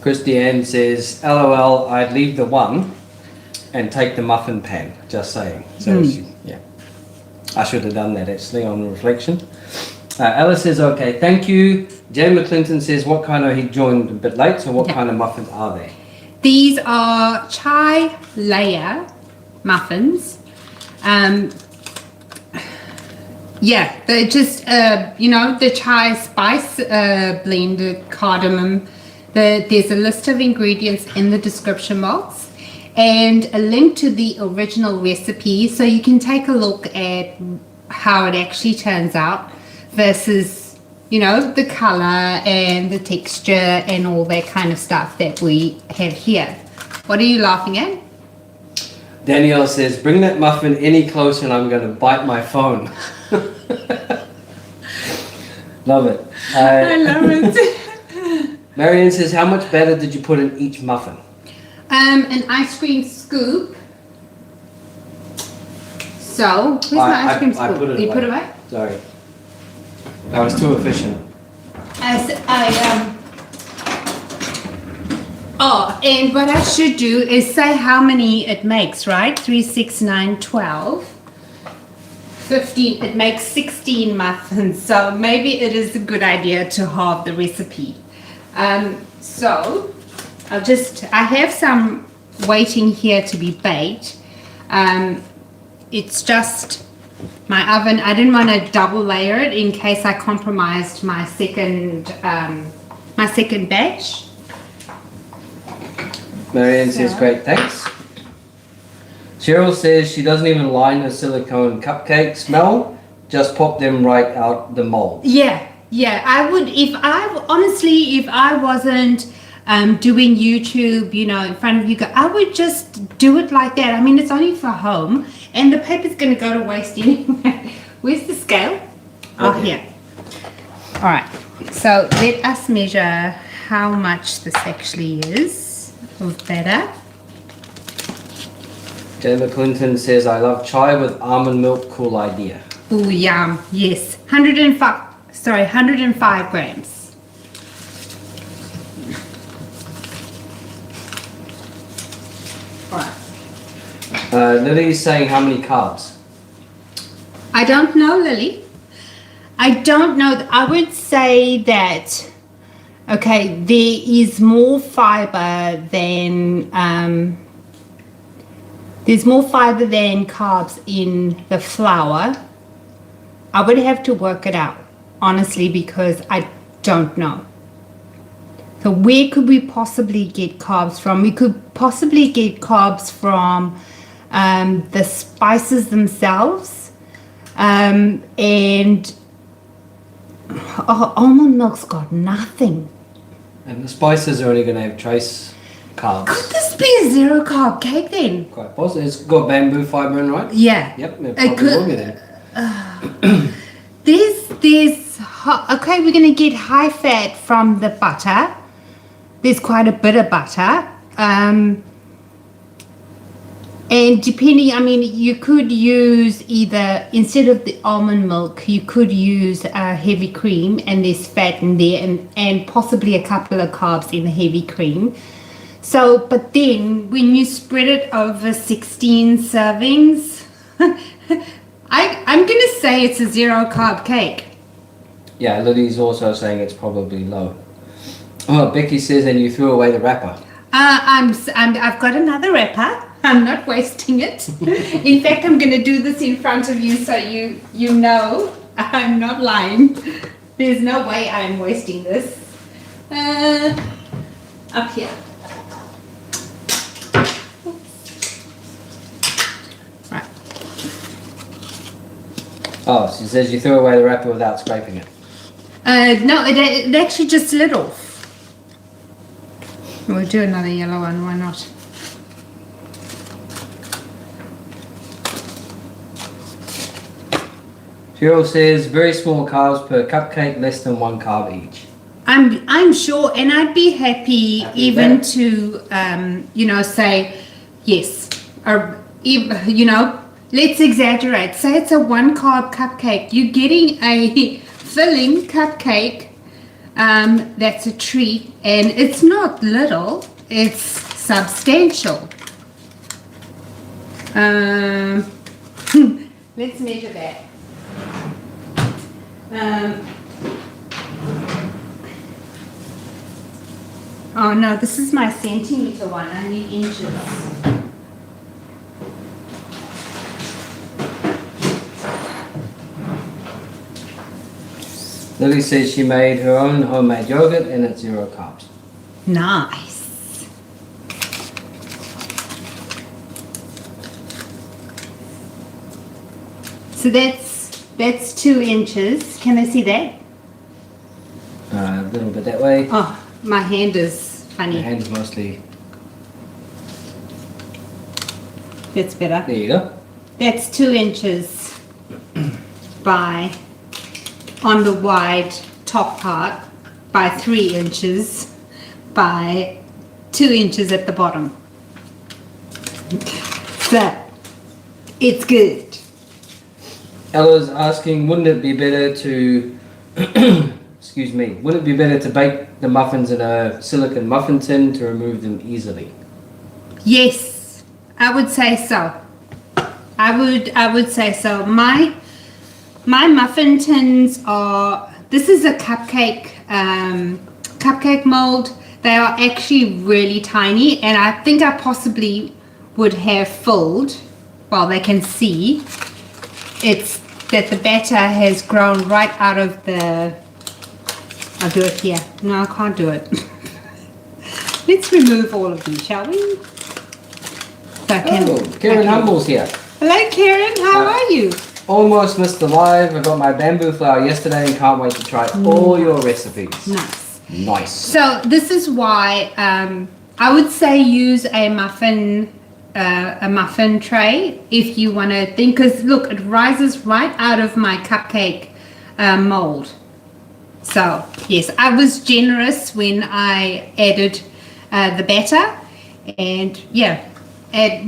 Christiane says, LOL, I'd leave the one and take the muffin pan. Just saying. So yeah, I should have done that actually on reflection. Alice says, okay, thank you. Jay McClinton says, what kind of, he joined a bit late, so what kind of muffins are they? These are chai layer muffins. Yeah, they're just, you know, the chai spice blended cardamom. There's a list of ingredients in the description box and a link to the original recipe so you can take a look at how it actually turns out versus, you know, the color and the texture and all that kind of stuff that we have here. What are you laughing at? Danielle says, bring that muffin any closer and I'm going to bite my phone. Love it. I love it. Marianne says, how much batter did you put in each muffin? An ice cream scoop. So, where's my ice cream scoop? put it You away. put it away? Sorry. I was too efficient. Oh, and what I should do is say how many it makes, right? 3, 6, 9, 12, 15. It makes 16 muffins. So maybe it is a good idea to halve the recipe. So I have some waiting here to be baked. It's just my oven. I didn't want to double layer it in case I compromised my second batch. Marianne says, great, thanks. Cheryl says she doesn't even line her silicone cupcake smell, just pop them right out the mold. Yeah, I would, if I wasn't doing YouTube, you know, in front of you guys, I would just do it like that. I mean, it's only for home and the paper's going to go to waste anyway. Where's the scale? Oh, here. All right, so let us measure how much this actually is of batter. Jay McClinton says, I love chai with almond milk, cool idea. Oh, yum, yes. 105 grams. All right. Lily's saying how many carbs? I don't know, Lily. I don't know. I would say that, okay, there is more fiber than carbs in the flour. I would have to work it out, honestly, because I don't know. So where could we possibly get carbs from? We could possibly get carbs from the spices themselves, and almond milk's got nothing. And the spices are only going to have trace carbs. Could this be a zero carb cake then? Quite possible. It's got bamboo fibre in, right? Yeah. Yep, it probably will be there. Okay, we're gonna get high fat from the butter. there's quite a bit of butter. And depending, I mean, you could use either, instead of the almond milk, you could use heavy cream, and there's fat in there, and possibly a couple of carbs in the heavy cream. So, but then when you spread it over 16 servings, I'm going to say it's a 0 carb cake. Yeah, Lily's also saying it's probably low. Oh, Becky says, and you threw away the wrapper. I've got another wrapper. I'm not wasting it. In fact, I'm going to do this in front of you so you know I'm not lying. There's no way I'm wasting this. Up here. Right. Oh, she says you threw away the wrapper without scraping it. No, it actually just slid off. We'll do another yellow one, why not? Cheryl says very small carbs per cupcake, less than 1 carb each. I'm sure, and I'd be happy even to say yes, or let's exaggerate. Say it's a 1 carb cupcake. You're getting a filling cupcake. That's a treat, and it's not little, it's substantial. Let's measure that. Oh no, this is my centimeter one. I need inches. Lily says she made her own homemade yogurt and it's 0 carbs. Nice. So that's 2 inches. Can I see that? A little bit that way. Oh, my hand is funny. Your hand's mostly... That's better. There you go. That's 2 inches by, on the wide top part, by 3 inches by 2 inches at the bottom. So, it's good. Ella's asking, wouldn't it be better to, excuse me, wouldn't it be better to bake the muffins in a silicone muffin tin to remove them easily? Yes, I would say so. I would say so. My muffin tins are, this is a cupcake mold. They are actually really tiny, and I think I possibly would have filled, well, they can see, it's that the batter has grown right out of the, I'll do it here. No, I can't do it. Let's remove all of these, shall we? So I can, Karen Humble's here. Hello Karen, how are you? Almost missed the live. I got my bamboo flour yesterday and can't wait to try all your recipes. Nice. Nice. So this is why I would say use a muffin tray if you want to think, because look, it rises right out of my cupcake mold. So yes, I was generous when I added the batter, and yeah,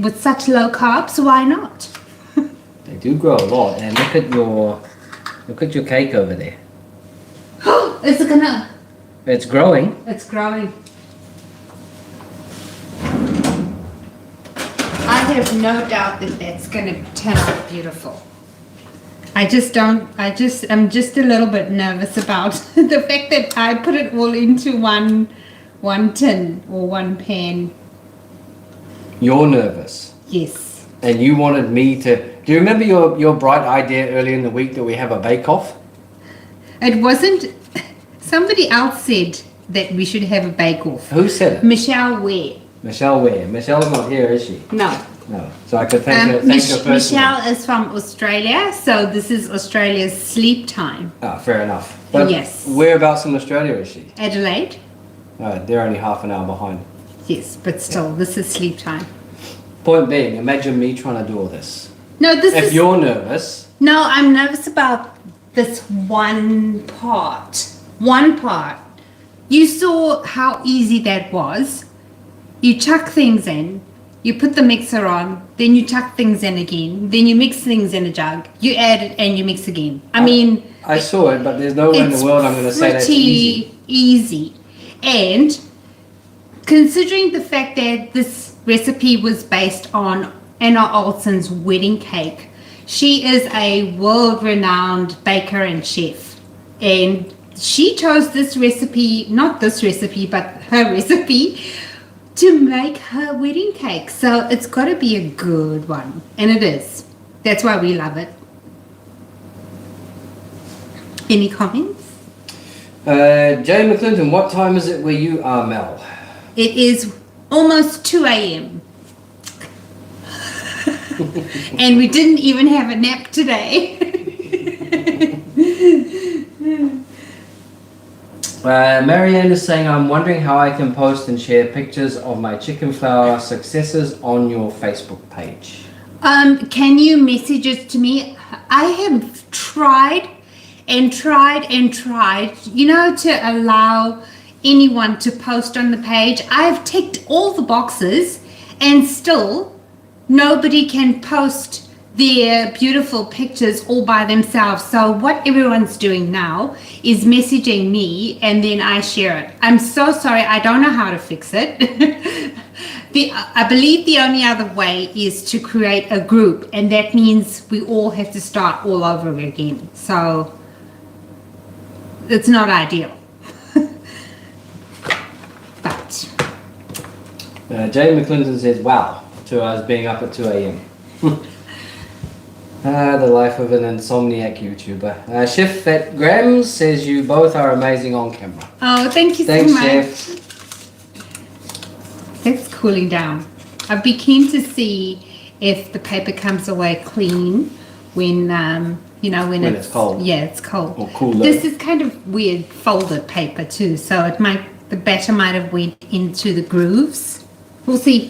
with such low carbs, why not? They do grow a lot, and look at your cake over there. Is it gonna? It's growing. It's growing. I have no doubt that that's gonna turn out beautiful. I'm just a little bit nervous about the fact that I put it all into one tin or one pan. You're nervous. Yes. And you wanted me to... Do you remember your bright idea earlier in the week that we have a bake-off? It wasn't... Somebody else said that we should have a bake-off. Who said it? Michelle Ware. Michelle Ware. Michelle's not here, is she? No. No. So I could thank her personally. Michelle is from Australia, so this is Australia's sleep time. Ah, fair enough. But yes. Whereabouts in Australia is she? Adelaide? They're only half an hour behind. Yes, but still, this is sleep time. Point being, imagine me trying to do all this. No, If you're nervous... No, I'm nervous about this one part. One part. you saw how easy that was. You chuck things in, you put the mixer on, then you chuck things in again, then you mix things in a jug, you add it and you mix again. I saw it, but there's no way in the world I'm going to say that's easy. Pretty easy. And considering the fact that this recipe was based on Anna Olson's wedding cake, she is a world-renowned baker and chef. And she chose this recipe, not this recipe, but her recipe, to make her wedding cake. So it's got to be a good one. And it is. That's why we love it. Any comments? Jay McClinton, what time is it where you are, Mel? It is almost 2 a.m. And we didn't even have a nap today. Marianne is saying, I'm wondering how I can post and share pictures of my chicken flour successes on your Facebook page. Can you message it to me? I have tried and tried and tried, to allow anyone to post on the page. I've ticked all the boxes and still nobody can post their beautiful pictures all by themselves. So what everyone's doing now is messaging me and then I share it. I'm so sorry, I don't know how to fix it. I believe the only other way is to create a group, and that means we all have to start all over again. So it's not ideal. But Jay McClinton says, wow, to us being up at 2 a.m. The life of an insomniac YouTuber. Chef Fat Grams says you both are amazing on camera. Oh, thank you Thanks, so much. Chef. It's cooling down. I'd be keen to see if the paper comes away clean when when it's cold. Yeah, it's cold. Or cooler. This is kind of weird folded paper too, so the batter might have went into the grooves. We'll see.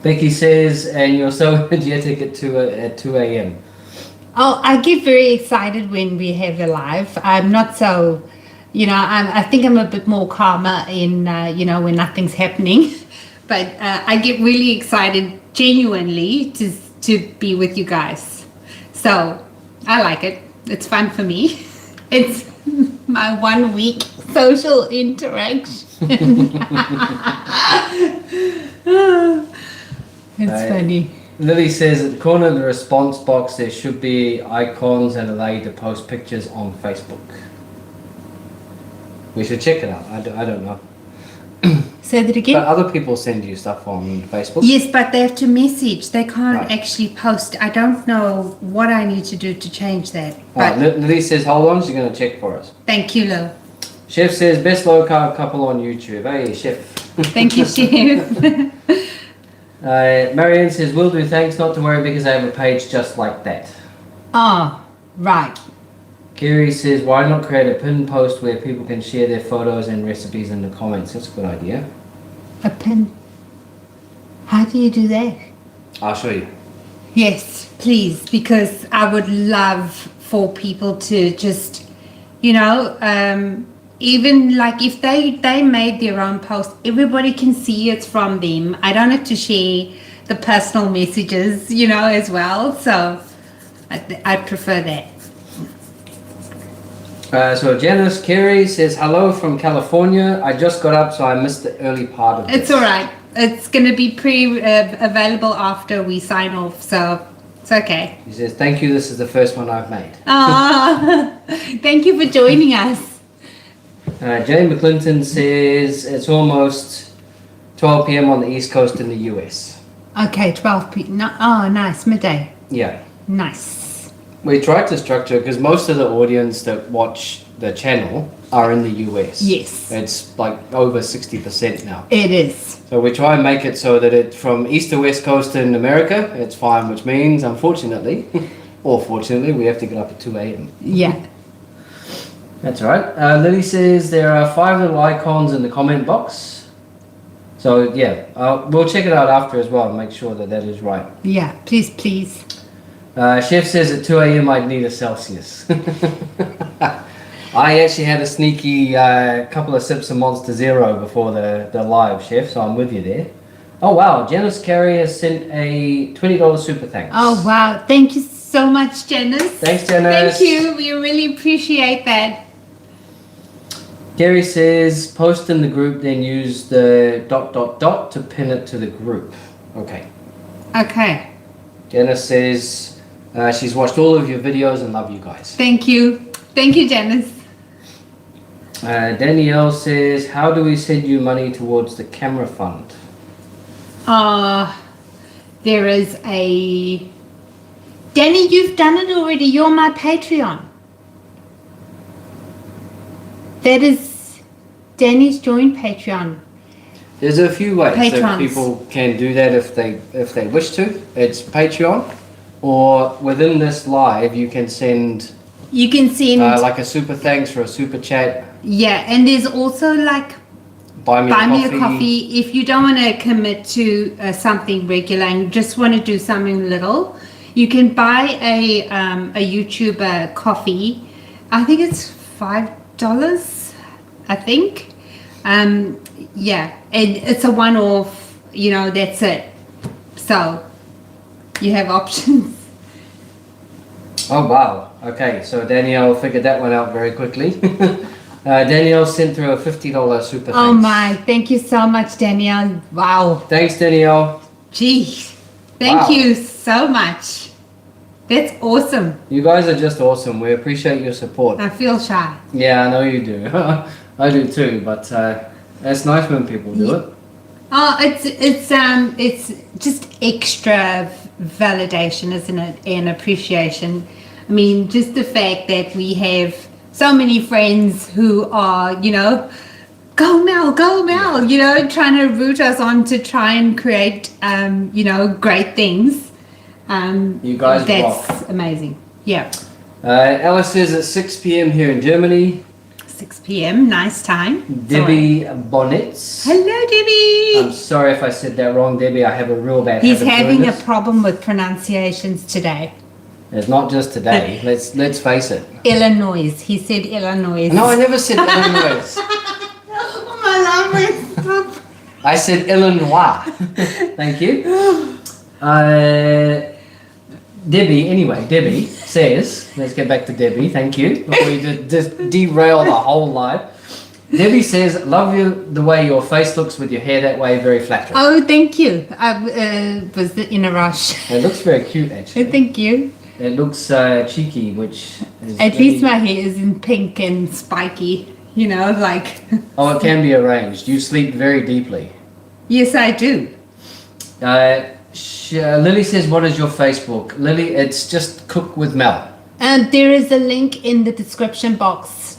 Becky says, and you're so energetic at 2 a.m. Oh, I get very excited when we have a live. I'm not so, I think I'm a bit more calmer in, when nothing's happening. But I get really excited genuinely to be with you guys. So I like it. It's fun for me. It's my 1 week social interaction. It's funny. Lily says at the corner of the response box there should be icons and allow you to post pictures on Facebook. We should check it out. I don't know. Say that again? But other people send you stuff on Facebook. Yes, but they have to message. They can't Right. actually post. I don't know what I need to do to change that. But Lily says, hold on, she's going to check for us. thank you, Lo. Chef says, best low carb couple on YouTube. Hey, Chef. Thank you, Chef. Marianne says, will do, thanks, not to worry because I have a page just like that. Oh, right. Kerry says, why not create a pin post where people can share their photos and recipes in the comments? That's a good idea. A pin. How do you do that? I'll show you. Yes, please, because I would love for people to just, even like if they made their own post, everybody can see it's from them. I don't have to share the personal messages, as well. So I prefer that. So Janice Carey says, hello from California. I just got up, so I missed the early part of it. It's all right. It's going to be available after we sign off, so it's okay. He says, thank you, this is the first one I've made. Thank you for joining us. Jane McClinton says, it's almost 12 p.m. on the East Coast in the US. Okay, 12 p.m. Oh, nice. Midday. Yeah. Nice. We tried to structure because most of the audience that watch the channel are in the US. Yes. It's like over 60% now. It is. So we try and make it so that it from East to West Coast in America, it's fine, which means, unfortunately, or fortunately, we have to get up at 2 a.m. Yeah. That's all right. Lily says there are 5 little icons in the comment box. So yeah, we'll check it out after as well and make sure that that is right. Yeah, please. Chef says at 2 a.m. I'd need a Celsius. I actually had a sneaky couple of sips of Monster Zero before the live, Chef, so I'm with you there. Oh wow, Janice Carey has sent a $20 super thanks. Oh wow, thank you so much, Janice. Thanks, Janice. Thank you, we really appreciate that. Gary says, post in the group, then use the ... to pin it to the group. Okay. Okay. Janice says, she's watched all of your videos and love you guys. Thank you. Thank you, Janice. Danielle says, how do we send you money towards the camera fund? There is a... Danny, you've done it already. You're my Patreon. That is Danny's joined Patreon. There's a few ways that Patrons. people can do that if they wish to. It's Patreon, or within this live you can send... You can send... like a super thanks or a super chat. Yeah, and there's also like... Buy me a coffee. If you don't want to commit to something regular and just want to do something little, you can buy a YouTuber coffee. I think it's $5. I think. Yeah, and it's a one-off. You know, that's it. So you have options. Oh wow. Okay, so Danielle figured that one out very quickly. Danielle sent through a $50 super thanks. Oh my, thank you so much, Danielle. Wow. Thanks, Danielle. Gee, thank you so much. That's awesome. You guys are just awesome. We appreciate your support. I feel shy. Yeah, I know you do. I do too, but it's nice when people do it. Oh, it's just extra validation, isn't it? And appreciation. I mean, just the fact that we have so many friends who are, you know, go Mel, you know, trying to root us on to try and create, you know, great things. You guys that's rock. Amazing. Yeah. Alice says it's 6 p.m. here in Germany. 6 p.m. Nice time. Debbie Bonnets. Hello, Debbie. I'm sorry if I said that wrong, Debbie. I have a real bad He's habit of having doing a this. problem with pronunciations today. It's not just today. Let's face it. Illinois. He said Illinois. No, I never said Illinois. Oh, my language. I said Illinois. Thank you. Debbie says, let's get back to Debbie, thank you. Before you just derail the whole live. Debbie says, love you the way your face looks with your hair that way, very flattering. Oh, thank you. I was in a rush. It looks very cute, actually. Thank you. It looks cheeky, which is... At least my hair isn't pink and spiky, you know, like... Oh, it can be arranged. You sleep very deeply. Yes, I do. Lily says, what is your Facebook? Lily, it's just Cook with Mel. And there is a link in the description box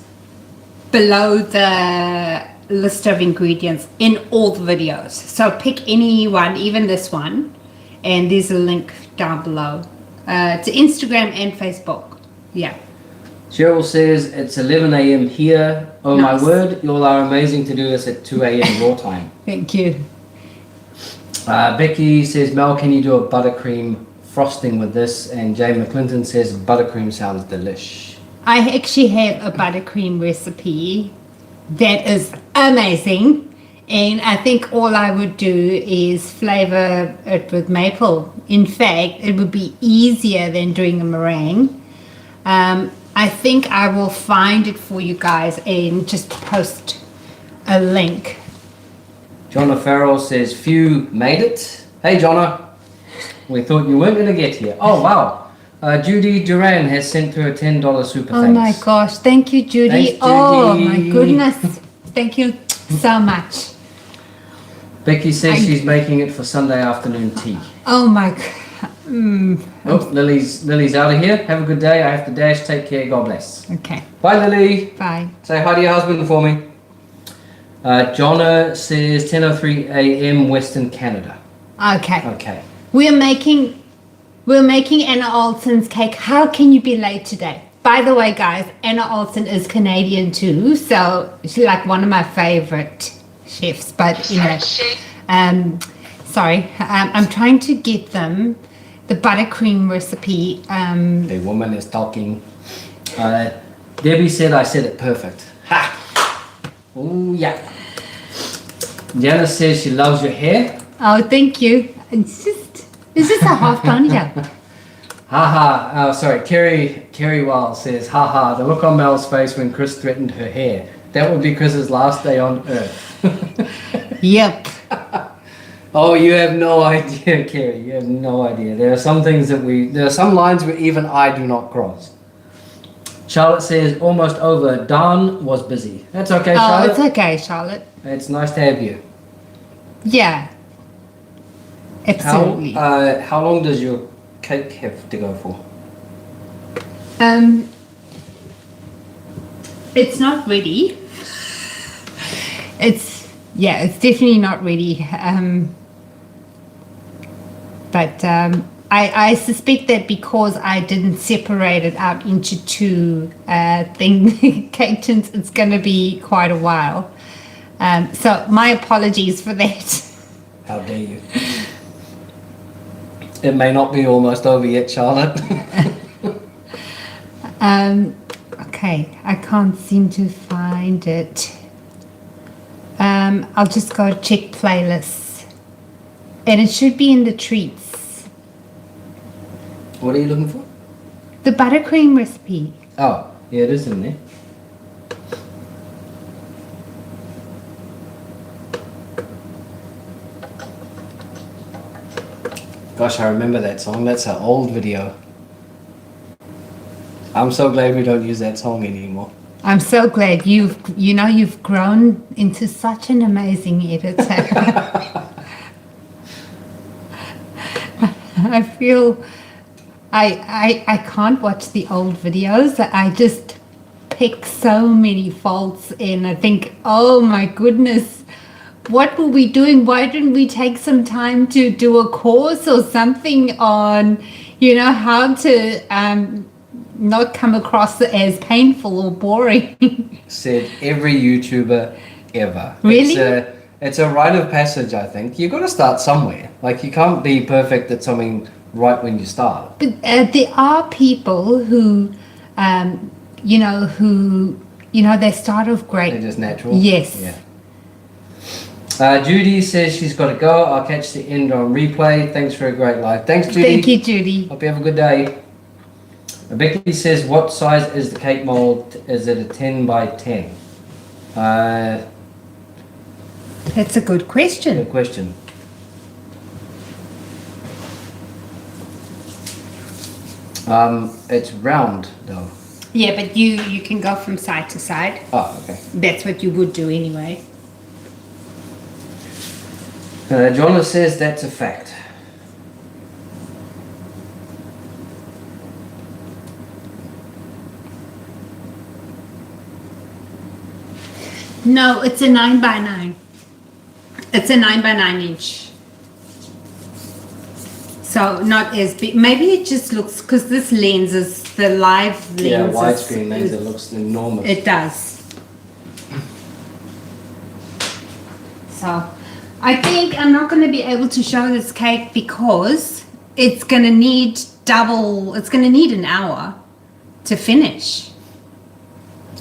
below the list of ingredients in all the videos. So pick any one, even this one, and there's a link down below to Instagram and Facebook. Yeah. Cheryl says, it's 11 a.m. here. Oh Nice. my word, you all are amazing to do this at 2 a.m. your time. Thank you. Becky says, Mel, can you do a buttercream frosting with this? And Jay McClinton says, buttercream sounds delish. I actually have a buttercream recipe that is amazing, and I think all I would do is flavor it with maple. In fact, it would be easier than doing a meringue. I think I will find it for you guys and just post a link. Jonna Farrell says, Few made it. Hey, Jonna. We thought you weren't going to get here. Oh, wow. Judy Duran has sent through a $10 super Oh thanks. my gosh, thank you, Judy. Thanks, Judy. Oh my goodness, thank you so much. Becky says she's making it for Sunday afternoon tea. Oh my god. Oh, Lily's out of here. Have a good day. I have to dash. Take care. God bless. Okay, Bye, Lily. bye. Say hi to your husband for me. Jonna says 10:03 a.m. Western Canada. Okay. Okay. We're making Anna Olson's cake. How can you be late today? By the way, guys, Anna Olson is Canadian too, so she's like one of my favorite chefs. But you know, sorry, I'm trying to get them the buttercream recipe. The woman is talking. Debbie said I said it perfect. Ha! Oh, yeah. Janice says she loves your hair. Oh, thank you. It's just a half ponytail. Haha. Oh, sorry. Kerry Wild says, haha, the look on Mel's face when Chris threatened her hair. That would be Chris's last day on earth. Yep. Oh, you have no idea, Kerry. You have no idea. There are some things there are some lines where even I do not cross. Charlotte says, almost over. Dan was busy. That's okay, Charlotte. Oh, it's okay, Charlotte. It's nice to have you. Yeah. Absolutely. How long does your cake have to go for? It's not ready. It's definitely not ready. But I suspect that because I didn't separate it out into two cake tins, it's going to be quite a while. So my apologies for that. How dare you? It may not be almost over yet, Charlotte. Okay, I can't seem to find it. I'll just go check playlists. And it should be in the treats. What are you looking for? The buttercream recipe. Oh, yeah, it is in there. Gosh, I remember that song. That's an old video. I'm so glad we don't use that song anymore. I'm so glad you've grown into such an amazing editor. I feel I can't watch the old videos. I just pick so many faults and I think, oh my goodness, what were we doing? Why didn't we take some time to do a course or something on, how to not come across as painful or boring? Said every YouTuber ever. Really? It's a rite of passage, I think. You've got to start somewhere. Like, you can't be perfect at something right when you start. But there are people who, they start off great. They're just natural. Yes. Yeah. Judy says she's got to go. I'll catch the end on replay. Thanks for a great live. Thanks, Judy. Thank you, Judy. Hope you have a good day. Becky says, what size is the cake mold? Is it a 10 by 10? That's a good question. Good question. It's round though. Yeah, but you can go from side to side. Oh, okay. That's what you would do anyway. Jonna says that's a fact. No, it's a 9 by 9. It's a 9 by 9 inch. So not as big. Maybe it just looks, because this lens is the live lens. Yeah, widescreen lens. It looks enormous. It does. So I think I'm not going to be able to show this cake because it's going to need it's going to need an hour to finish.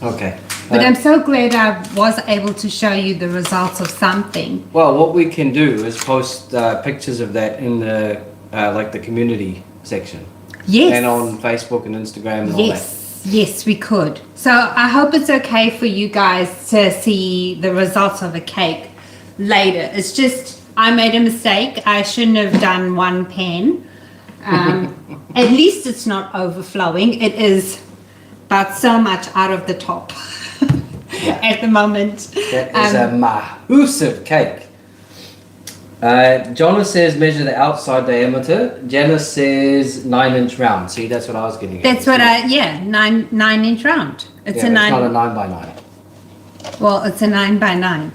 Okay. But I'm so glad I was able to show you the results of something. Well, what we can do is post pictures of that in the the community section. Yes. And on Facebook and Instagram and all that. Yes, we could. So I hope it's okay for you guys to see the results of a cake later. It's just I made a mistake. I shouldn't have done one pan. At least it's not overflowing. It is about so much out of the top at the moment. That is a massive cake. Jonna says measure the outside diameter. Janice says 9-inch round. See, that's what I was getting at. That's what 9-inch round. It's a 9. It's not a 9 by 9. Well, it's a 9 by 9.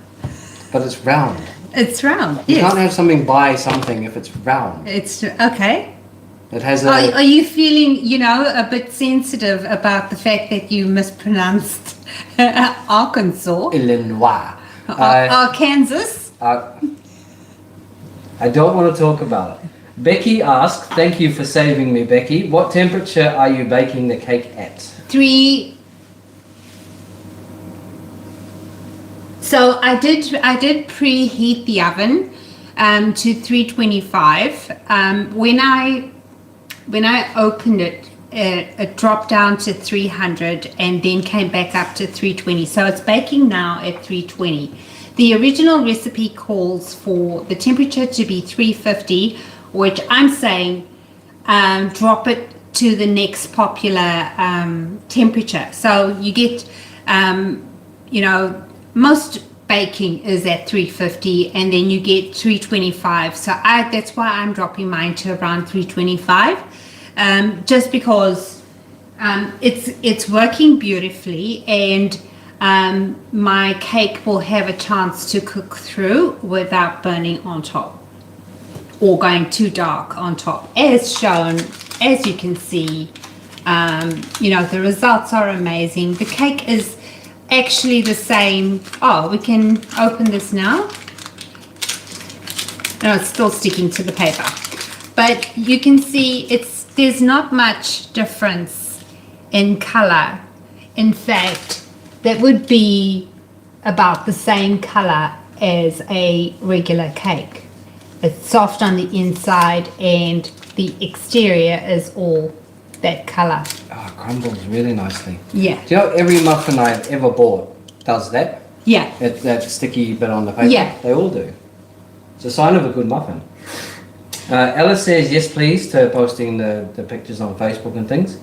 But it's round. It's round. You Yes. can't have something by something if it's round. It's okay. It has Are you feeling, a bit sensitive about the fact that you mispronounced Arkansas? Illinois. Kansas? I don't want to talk about it. Becky asked, thank you for saving me, Becky. What temperature are you baking the cake at? 3. So I did preheat the oven to 325. When I opened it, it dropped down to 300 and then came back up to 320. So it's baking now at 320. The original recipe calls for the temperature to be 350, which I'm saying drop it to the next popular temperature. So you get, most baking is at 350 and then you get 325. So that's why I'm dropping mine to around 325, just because it's working beautifully, and my cake will have a chance to cook through without burning on top or going too dark on top, as shown. As you can see, the results are amazing. The cake is actually the same. Oh, we can open this now. No, it's still sticking to the paper, but you can see there's not much difference in color. In fact, that would be about the same color as a regular cake. It's soft on the inside and the exterior is all that color. Oh, it crumbles really nicely. Yeah. Do you know every muffin I've ever bought does that? Yeah. That sticky bit on the paper? Yeah. They all do. It's a sign of a good muffin. Ella says yes please to posting the pictures on Facebook and things.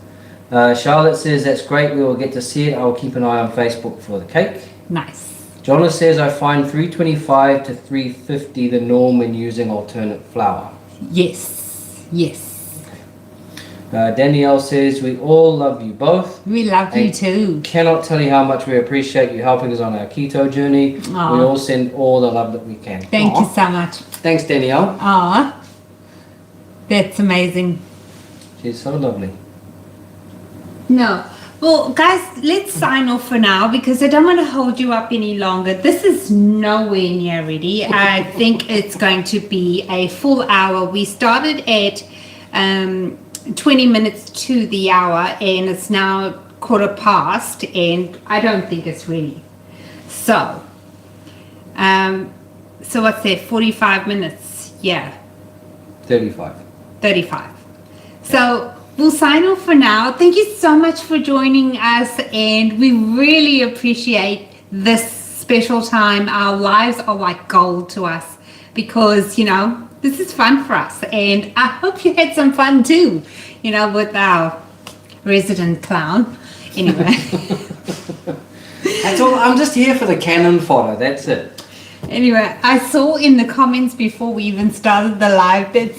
Charlotte says that's great, we will get to see it. I will keep an eye on Facebook for the cake. Nice. Jonna says I find 325 to 350 the norm when using alternate flour. Yes. Yes. Danielle says we all love you both. We love you too. Cannot tell you how much we appreciate you helping us on our keto journey. Aww. We all send all the love that we can. Thank you so much. Thanks, Danielle. Ah, that's amazing. She's so lovely. No. Well, guys, let's sign off for now because I don't want to hold you up any longer. This is nowhere near ready. I think it's going to be a full hour. We started at 20 minutes to the hour and it's now 1:15 and I don't think it's ready. So what's that, 45 minutes? Yeah. 35. So we'll sign off for now. Thank you so much for joining us and we really appreciate this special time. Our lives are like gold to us because, this is fun for us and I hope you had some fun too, with our resident clown. Anyway. That's all. I'm just here for the cannon fodder. That's it. Anyway, I saw in the comments before we even started the live that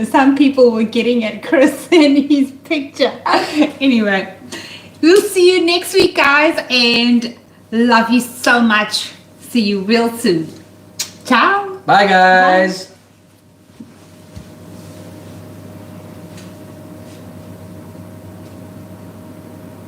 some people were getting at Chris and his picture. Anyway, we'll see you next week, guys, and love you so much. See you real soon. Ciao. Bye, guys. Bye.